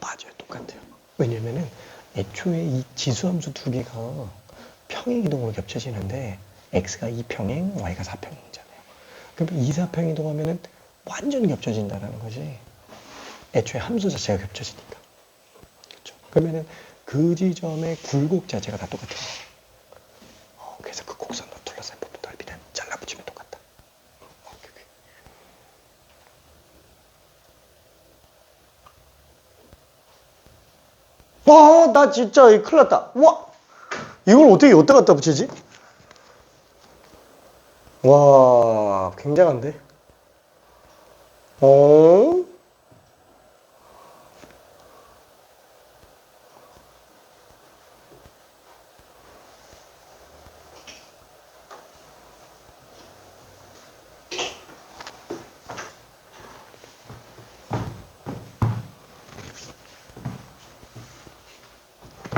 맞아요. 똑같아요. 왜냐면은 애초에 이 지수함수 두 개가 평행이동으로 겹쳐지는데 x가 2평행, y가 4평행이잖아요. 그러면 2, 4평 이동하면은 완전 겹쳐진다는 거지. 애초에 함수 자체가 겹쳐지니까. 그렇죠? 그러면은 그 지점의 굴곡 자체가 다 똑같아요. 그래서 그 곡선으로 둘러싼 부분 넓이는 잘라 붙이면 똑같다. 와, 나 진짜 큰일 났다. 와, 이걸 어떻게 여기다 갖다 붙이지? 와, 굉장한데?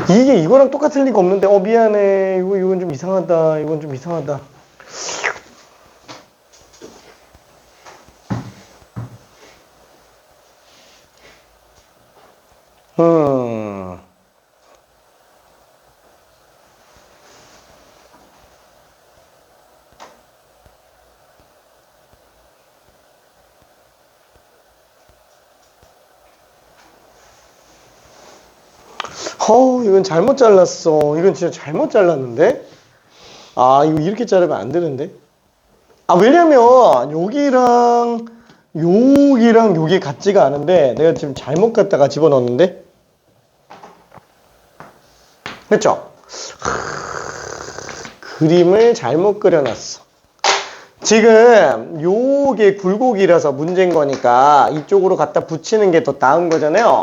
이게 이거랑 똑같을 리가 없는데, 미안해. 이건 좀 이상하다. 이건 좀 이상하다. 이건 잘못 잘랐어. 이건 진짜 잘못 잘랐는데? 이거 이렇게 자르면 안 되는데? 왜냐면, 여기랑 여기 같지가 않은데, 내가 지금 잘못 갖다가 집어넣었는데? 그쵸? 그림을 잘못 그려놨어. 지금, 요게 굴곡이라서 문제인 거니까, 이쪽으로 갖다 붙이는 게 더 나은 거잖아요?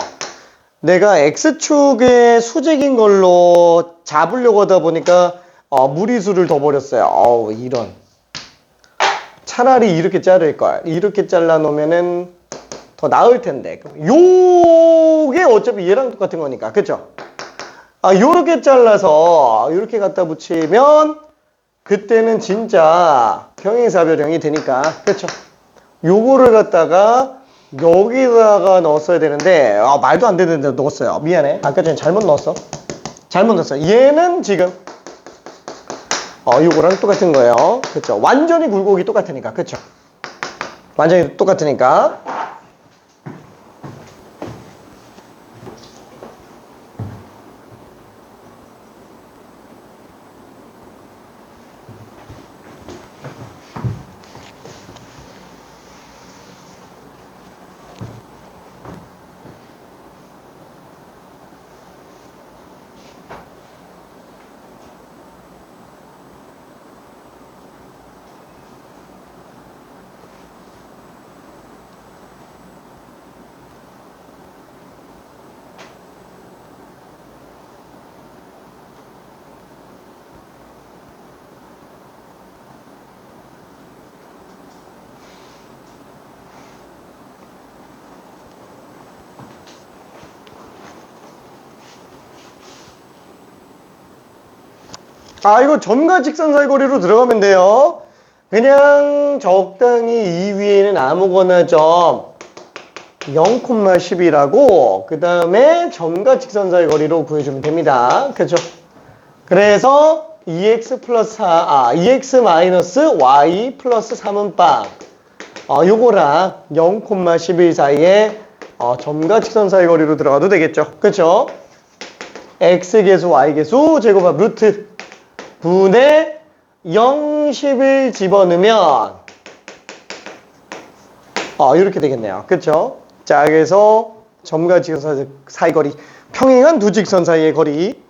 내가 X축의 수직인 걸로 잡으려고 하다 보니까 무리수를 더 버렸어요. 이런. 차라리 이렇게 자를 걸. 이렇게 잘라 놓으면은 더 나을 텐데. 요게 어차피 얘랑 똑같은 거니까. 그쵸? 요렇게 잘라서 요렇게 갖다 붙이면 그때는 진짜 평행사변형이 되니까. 그쵸? 요거를 갖다가 여기다가 넣었어야 되는데 말도 안 되는데 넣었어요. 미안해. 아까 전에 잘못 넣었어. 잘못 넣었어. 얘는 지금 요거랑 똑같은 거예요. 그쵸? 완전히 굴곡이 똑같으니까. 그쵸? 완전히 똑같으니까. 아, 이거 점과 직선 사이 거리로 들어가면 돼요. 그냥 적당히 이 위에는 아무거나 점 0,10이라고 그 다음에 점과 직선 사이 거리로 구해주면 됩니다. 그죠? 그래서 2x 플러스 2x 마이너스 y 플러스 3은 빵. 요거랑 0,11 사이에 점과 직선 사이 거리로 들어가도 되겠죠. 그쵸? x계수, y계수, 제곱합 루트 분의 0, 10을 집어넣으면 이렇게 되겠네요. 그쵸? 자, 그래서 점과 직선 사이 거리, 평행한 두 직선 사이의 거리.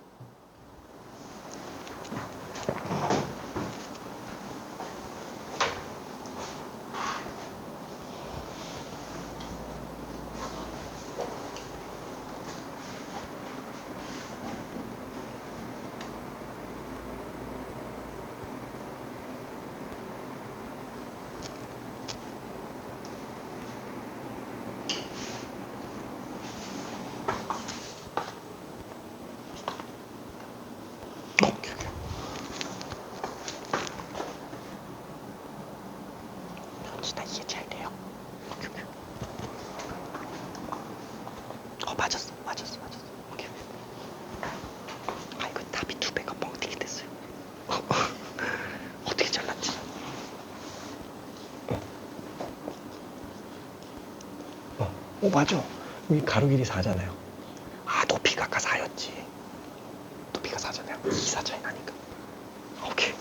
다 이해 잘 돼요. 맞았어. 오케이. 이거 답이 2배가 뻥튀기 됐어요. 어떻게 잘랐지? 맞아. 여기 가로 길이 4잖아요. 높이가 아까 4였지. 높이가 4잖아요. 2, 4 차이 나니까. 오케이.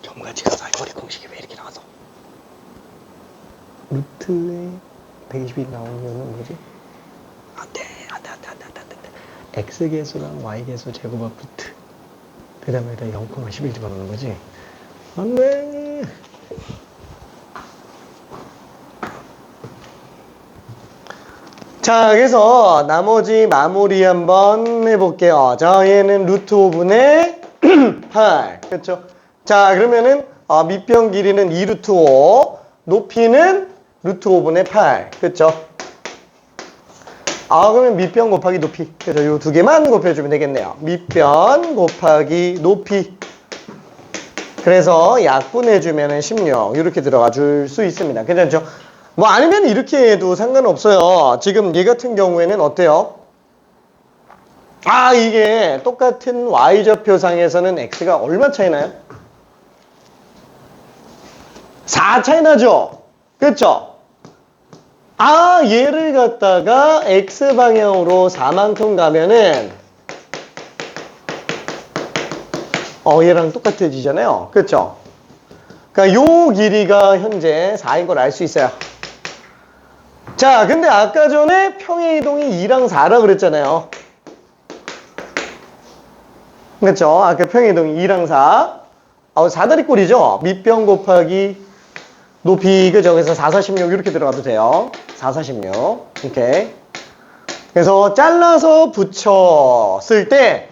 점과 직선 사이 거리 공식이 왜 이렇게 나와서 루트에 120이 나오는 이유는 뭐지? 안돼 x계수랑 y계수 제곱합 루트 그 다음에 0,11 집어넣는 거지? 안돼. 자, 그래서 나머지 마무리 한번 해볼게요. 자, 얘는 루트 5분의 8. 그렇죠? 자, 그러면은 밑변 길이는 2루트 5, 높이는 루트 5분의 8. 그렇죠? 그러면 밑변 곱하기 높이. 그래서 요 두 개만 곱해주면 되겠네요. 밑변 곱하기 높이. 그래서 약분해주면은 16. 이렇게 들어가 줄 수 있습니다. 괜찮죠? 뭐 아니면 이렇게 해도 상관없어요. 지금 얘 같은 경우에는 어때요? 이게 똑같은 y좌표상에서는 x가 얼마 차이 나요? 4 차이 나죠? 그렇죠? 얘를 갖다가 x방향으로 4만큼 가면은 얘랑 똑같아지잖아요. 그렇죠? 그러니까 요 길이가 현재 4인 걸 알 수 있어요. 자, 근데 아까 전에 평행 이동이 2랑 4라 그랬잖아요. 그렇죠? 아까 평행 이동이 2랑 4. 사다리 꼴이죠? 밑변 곱하기 높이, 그죠? 그래서 4, 4, 16 이렇게 들어가도 돼요. 4, 4, 16. 오케이. 그래서 잘라서 붙였을 때,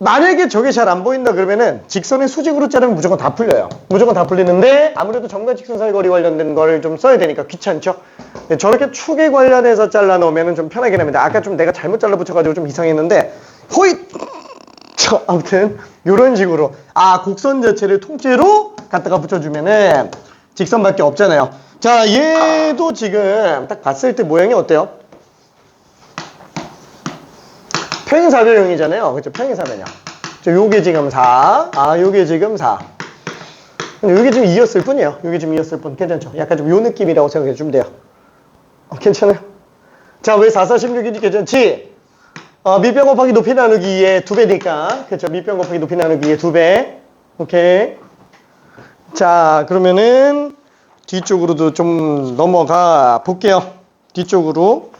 만약에 저게 잘 안 보인다 그러면은 직선의 수직으로 자르면 무조건 다 풀려요. 무조건 다 풀리는데 아무래도 점과 직선 사이 거리 관련된 거를 좀 써야 되니까 귀찮죠? 근데 저렇게 축에 관련해서 잘라 놓으면 좀 편하긴 합니다. 아까 좀 내가 잘못 잘라 붙여가지고 좀 이상했는데, 아무튼 이런 식으로 곡선 자체를 통째로 갖다가 붙여주면은 직선밖에 없잖아요. 자, 얘도 지금 딱 봤을 때 모양이 어때요? 평행사변형이잖아요. 그렇죠? 평행사변형. 요게 지금 4. 요게 지금 4. 요게 지금 2였을 뿐이에요. 요게 지금 2였을 뿐. 괜찮죠? 약간 좀 요 느낌이라고 생각해 주면 돼요. 괜찮아요? 자, 왜 4, 4, 16이지? 괜찮지? 밑변 곱하기 높이 나누기 2의 2배니까. 그렇죠? 밑변 곱하기 높이 나누기 2의 2배. 오케이. 자, 그러면은 뒤쪽으로도 좀 넘어가 볼게요. 뒤쪽으로.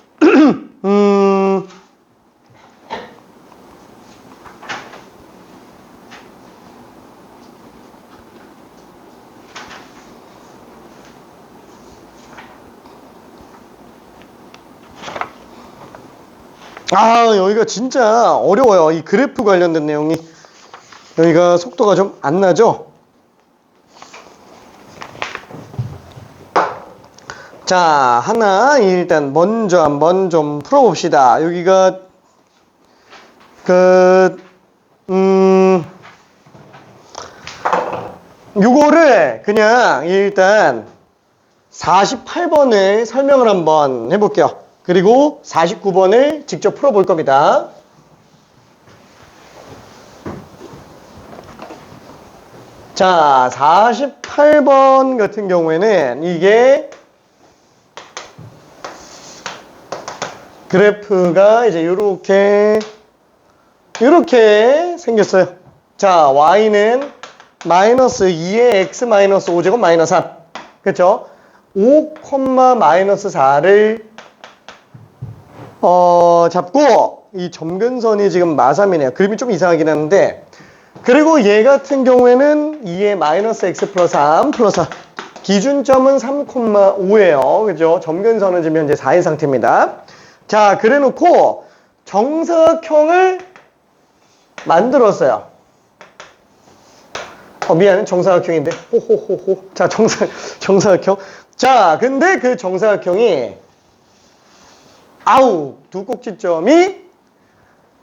여기가 진짜 어려워요. 이 그래프 관련된 내용이. 여기가 속도가 좀 안 나죠? 자, 하나 일단 먼저 한번 좀 풀어봅시다. 여기가 요거를 그냥 일단 48번을 설명을 한번 해볼게요. 그리고 49번을 직접 풀어볼 겁니다. 자, 48번 같은 경우에는 이게 그래프가 이제 요렇게 생겼어요. 자, y는 마이너스 2의 x 마이너스 5제곱 마이너스 3. 그쵸? 5, 마이너스 4를 잡고 이 점근선이 지금 마삼이네요. 그림이 좀 이상하긴 하는데, 그리고 얘 같은 경우에는 2의 마이너스 x 플러스 3 플러스 4. 기준점은 3,5예요. 그죠? 점근선은 지금 현재 4인 상태입니다. 자, 그래 놓고 정사각형을 만들었어요. 미안해. 정사각형인데. 호호호호. 자, 정사각형. 자, 근데 그 정사각형이 두 꼭지점이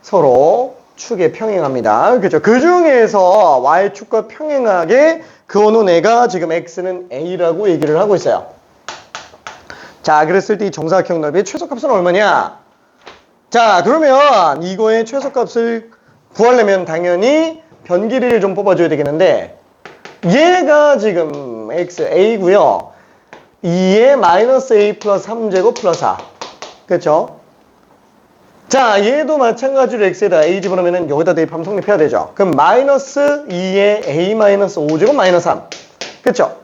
서로 축에 평행합니다. 그죠? 그 중에서 y축과 평행하게 그어놓은 애가 지금 x는 a라고 얘기를 하고 있어요. 자, 그랬을 때 이 정사각형 넓이의 최소값은 얼마냐? 자, 그러면 이거의 최소값을 구하려면 당연히 변 길이를 좀 뽑아줘야 되겠는데, 얘가 지금 x a고요. 2의 마이너스 a 플러스 3제곱 플러스 4. 그쵸? 자, 얘도 마찬가지로 x에다 a 집어넣으면 여기다 대입하면 성립해야 되죠. 그럼 마이너스 2의 a 마이너스 5제곱 마이너스 3. 그쵸?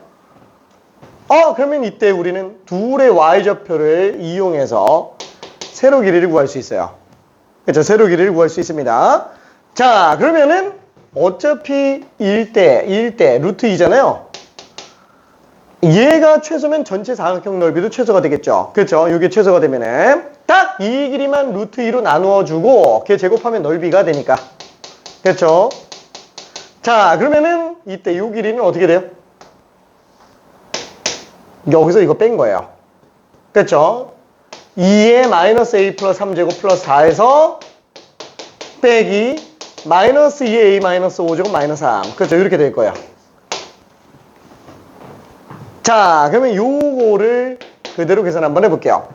그러면 이때 우리는 둘의 y좌표를 이용해서 세로 길이를 구할 수 있어요. 그쵸? 세로 길이를 구할 수 있습니다. 자, 그러면은 어차피 1대 루트 2잖아요. 얘가 최소면 전체 사각형 넓이도 최소가 되겠죠. 그렇죠? 이게 최소가 되면은 딱 이 길이만 루트 2로 나누어주고 걔 제곱하면 넓이가 되니까. 그렇죠? 자, 그러면은 이때 이 길이는 어떻게 돼요? 여기서 이거 뺀 거예요. 그렇죠? 2의 마이너스 a 플러스 3제곱 플러스 4에서 빼기 마이너스 2의 a 마이너스 5제곱 마이너스 3. 그렇죠? 이렇게 될 거예요. 자, 그러면 요거를 그대로 계산 한번 해볼게요.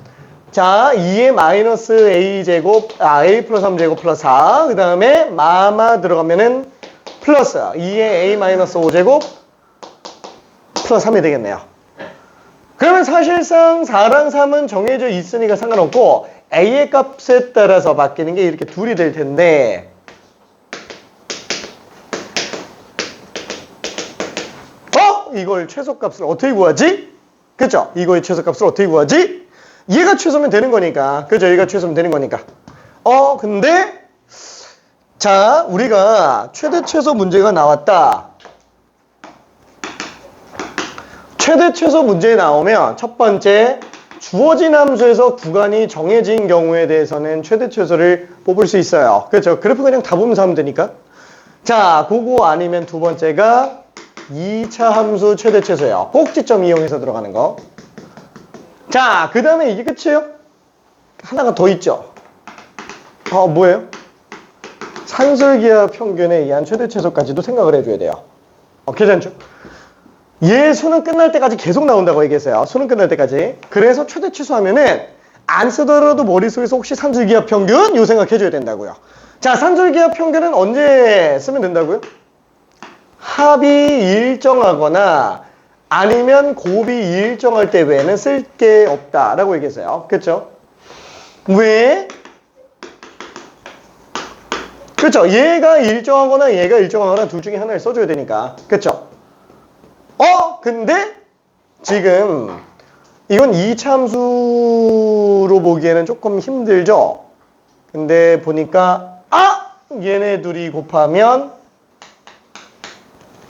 자, 2의 마이너스 a 제곱, a 플러스 3제곱 플러스 4. 그 다음에 마마 들어가면은 플러스 2의 a 마이너스 5제곱 플러스 3이 되겠네요. 그러면 사실상 4랑 3은 정해져 있으니까 상관없고 a의 값에 따라서 바뀌는 게 이렇게 둘이 될 텐데, 이걸 최소값을 어떻게 구하지? 그쵸? 이거의 최소값을 어떻게 구하지? 얘가 최소면 되는 거니까. 그죠? 얘가 최소면 되는 거니까. 근데 자, 우리가 최대 최소 문제가 나왔다. 최대 최소 문제에 나오면 첫 번째, 주어진 함수에서 구간이 정해진 경우에 대해서는 최대 최소를 뽑을 수 있어요. 그렇죠? 그래프 그냥 다 보면서 하면 되니까. 자, 그거 아니면 두 번째가 2차 함수 최대 최소예요. 꼭지점 이용해서 들어가는 거. 자, 그 다음에 이게 끝이에요? 하나가 더 있죠. 뭐예요? 산술기하 평균에 의한 최대 최소까지도 생각을 해줘야 돼요. 괜찮죠? 얘 수능 끝날 때까지 계속 나온다고 얘기했어요. 수능 끝날 때까지. 그래서 최대 최소하면은 안 쓰더라도 머릿속에서 혹시 산술기하 평균? 요 생각해줘야 된다고요. 자, 산술기하 평균은 언제 쓰면 된다고요? 합이 일정하거나 아니면 곱이 일정할 때 외에는 쓸 게 없다라고 얘기했어요. 그렇죠? 왜? 그렇죠? 얘가 일정하거나 둘 중에 하나를 써줘야 되니까. 그렇죠? 근데 지금 이건 2차 함수로 보기에는 조금 힘들죠? 근데 보니까 얘네 둘이 곱하면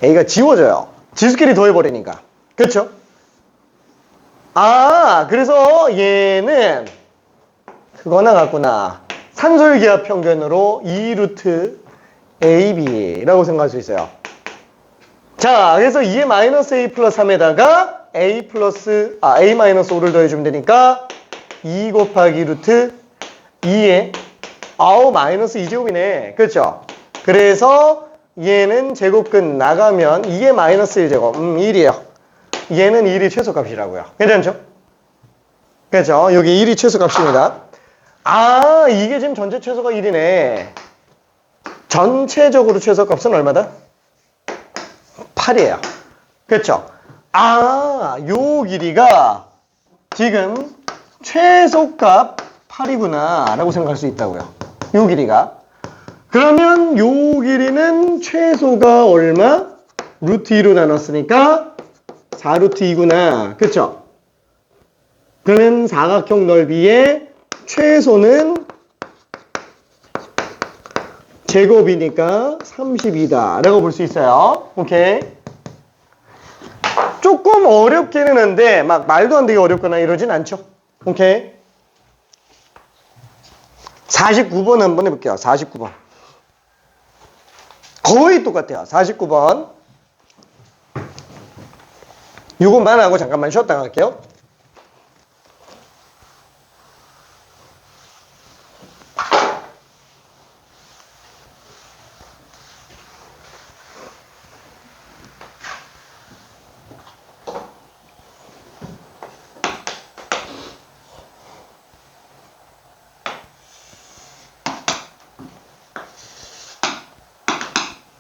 a가 지워져요. 지수끼리 더해버리니까. 그쵸? 그래서 얘는 그거나 같구나. 산술기하 평균으로 2루트 AB라고 생각할 수 있어요. 자, 그래서 2의 마이너스 A 플러스 3에다가 A 마이너스 5를 더해주면 되니까 2 곱하기 루트 2에 마이너스 2제곱이네. 그렇죠? 그래서 얘는 제곱끝 나가면 2의 마이너스 1제곱 1이에요. 얘는 1이 최소값이라고요. 괜찮죠? 그렇죠? 여기 1이 최소값입니다. 이게 지금 전체 최소가 1이네. 전체적으로 최소값은 얼마다? 8이에요. 그렇죠? 요 길이가 지금 최소값 8이구나 라고 생각할 수 있다고요. 요 길이가. 그러면 요 길이는 최소가 얼마? 루트 2로 나눴으니까 4루트 2구나. 그쵸? 그러면 사각형 넓이의 최소는 제곱이니까 32다 라고 볼 수 있어요. 오케이. 조금 어렵기는 한데 막 말도 안 되게 어렵거나 이러진 않죠. 오케이. 49번 한번 해볼게요. 49번. 거의 똑같아요. 49번. 요것만 하고 잠깐만 쉬었다 갈게요.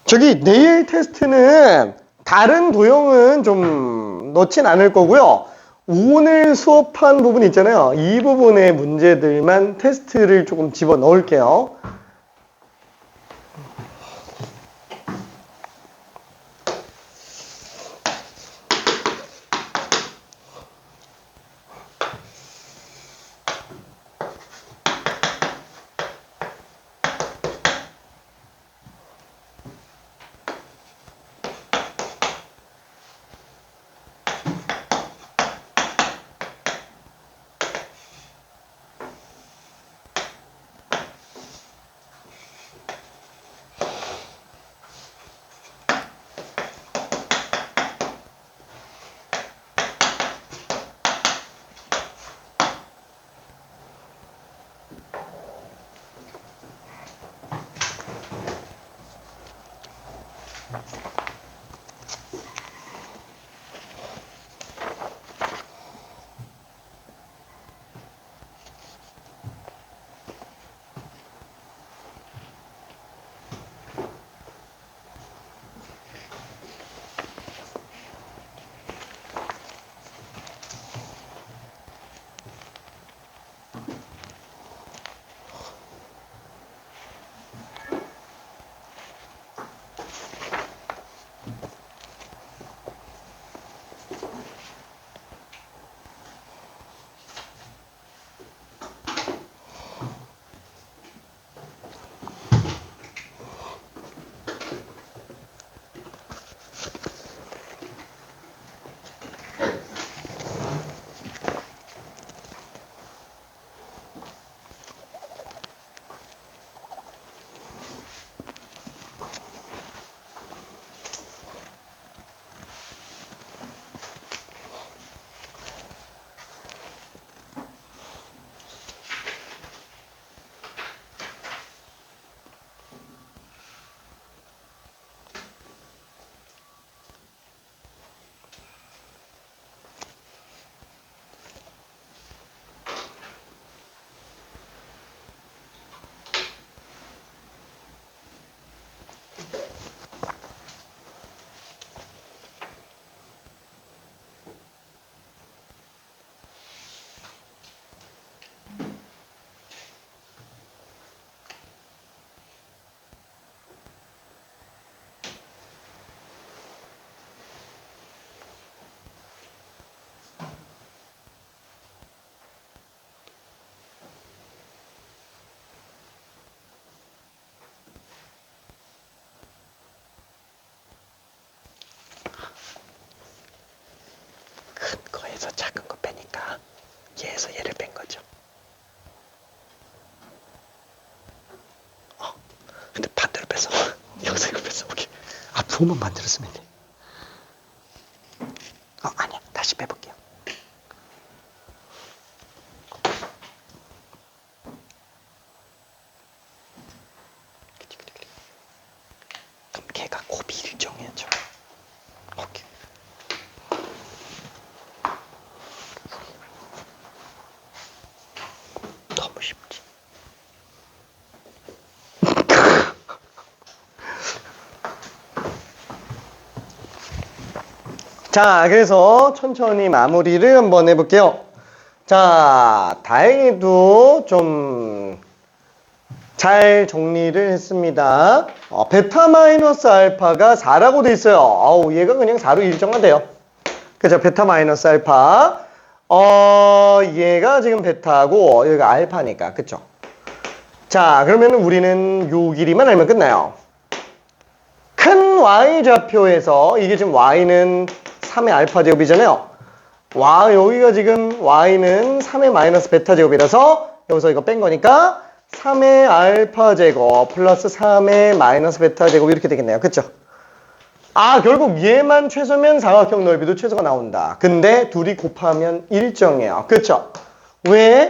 저기 내일 테스트는 다른 도형은 좀 넣진 않을 거고요. 오늘 수업한 부분 있잖아요. 이 부분의 문제들만 테스트를 조금 집어 넣을게요. 큰 거에서 작은 거 빼니까 얘에서 얘를 뺀 거죠. 근데 반대로 뺐어. 소만 만들었으면 돼. 아니야. 다시 빼볼게요. 그럼 걔가 고비를 정해야죠. 오케이. 너무 쉽지. 자, 그래서 천천히 마무리를 한번 해볼게요. 자, 다행히도 좀 잘 정리를 했습니다. 베타 마이너스 알파가 4라고 돼 있어요. 얘가 그냥 4로 일정하대요. 그죠? 베타 마이너스 알파. 얘가 지금 베타고 여기가 알파니까. 그쵸? 자, 그러면 우리는 요 길이만 알면 끝나요. 큰 y 좌표에서 이게 지금 y는 3의 알파 제곱이잖아요. 여기가 지금 y는 3의 마이너스 베타 제곱이라서 여기서 이거 뺀 거니까 3의 알파 제곱 플러스 3의 마이너스 베타 제곱 이렇게 되겠네요. 그쵸? 결국 얘만 최소면 사각형 넓이도 최소가 나온다. 근데 둘이 곱하면 일정해요. 그쵸? 왜?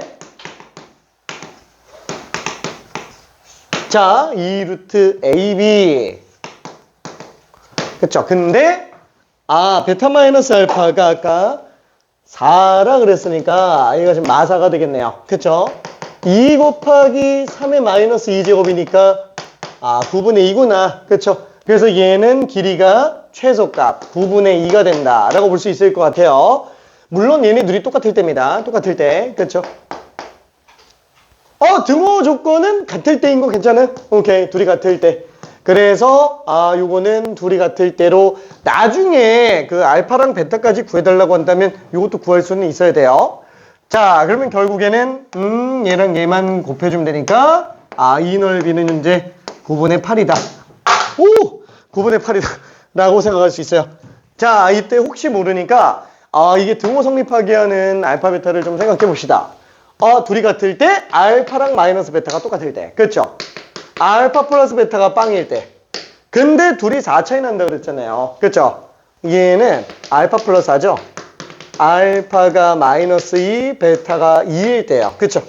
자, 2루트 AB. 그쵸? 근데 베타 마이너스 알파가 아까 4라 그랬으니까 얘가 지금 마사가 되겠네요. 그쵸? 2 곱하기 3의 마이너스 2제곱이니까 9분의 2구나. 그쵸? 그래서 얘는 길이가 최소값 9분의 2가 된다 라고 볼 수 있을 것 같아요. 물론 얘네들이 똑같을 때입니다. 똑같을 때. 그쵸? 등호 조건은 같을 때인 거 괜찮아요? 오케이. 둘이 같을 때. 그래서 요거는 둘이 같을 때로 나중에 그 알파랑 베타까지 구해달라고 한다면 요것도 구할 수는 있어야 돼요. 자, 그러면 결국에는 얘랑 얘만 곱해주면 되니까 이 넓이는 이제 9분의 8이다. 9분의 8이다 라고 생각할 수 있어요. 자, 이때 혹시 모르니까 이게 등호 성립하게 하는 알파 베타를 좀 생각해 봅시다. 둘이 같을 때 알파랑 마이너스 베타가 똑같을 때. 그렇죠? 알파 플러스 베타가 빵일 때. 근데 둘이 4 차이 난다 그랬잖아요. 그렇죠? 얘는 알파 플러스 4죠? 알파가 마이너스 2, 베타가 2일 때요. 그쵸?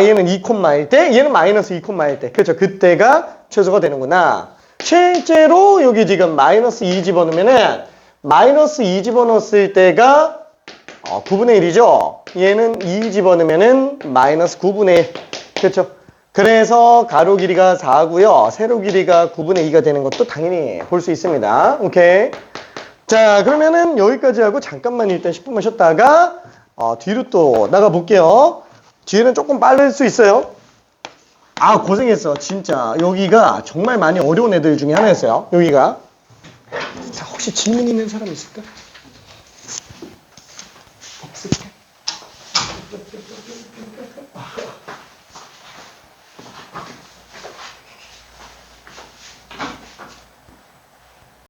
얘는 2콤마일 때, 얘는 마이너스 2콤마일 때. 그쵸? 그때가 최소가 되는구나. 실제로 여기 지금 마이너스 2 집어넣으면은 마이너스 2 집어넣었을 때가 9분의 1이죠? 얘는 2 집어넣으면은 마이너스 9분의 1. 그쵸? 그래서 가로 길이가 4고요. 세로 길이가 9분의 2가 되는 것도 당연히 볼 수 있습니다. 오케이. 자, 그러면은 여기까지 하고 잠깐만 일단 10분만 쉬었다가 뒤로 또 나가볼게요. 뒤에는 조금 빠를 수 있어요. 고생했어. 진짜 여기가 정말 많이 어려운 애들 중에 하나였어요. 여기가. 자, 혹시 질문 있는 사람 있을까? 없을까?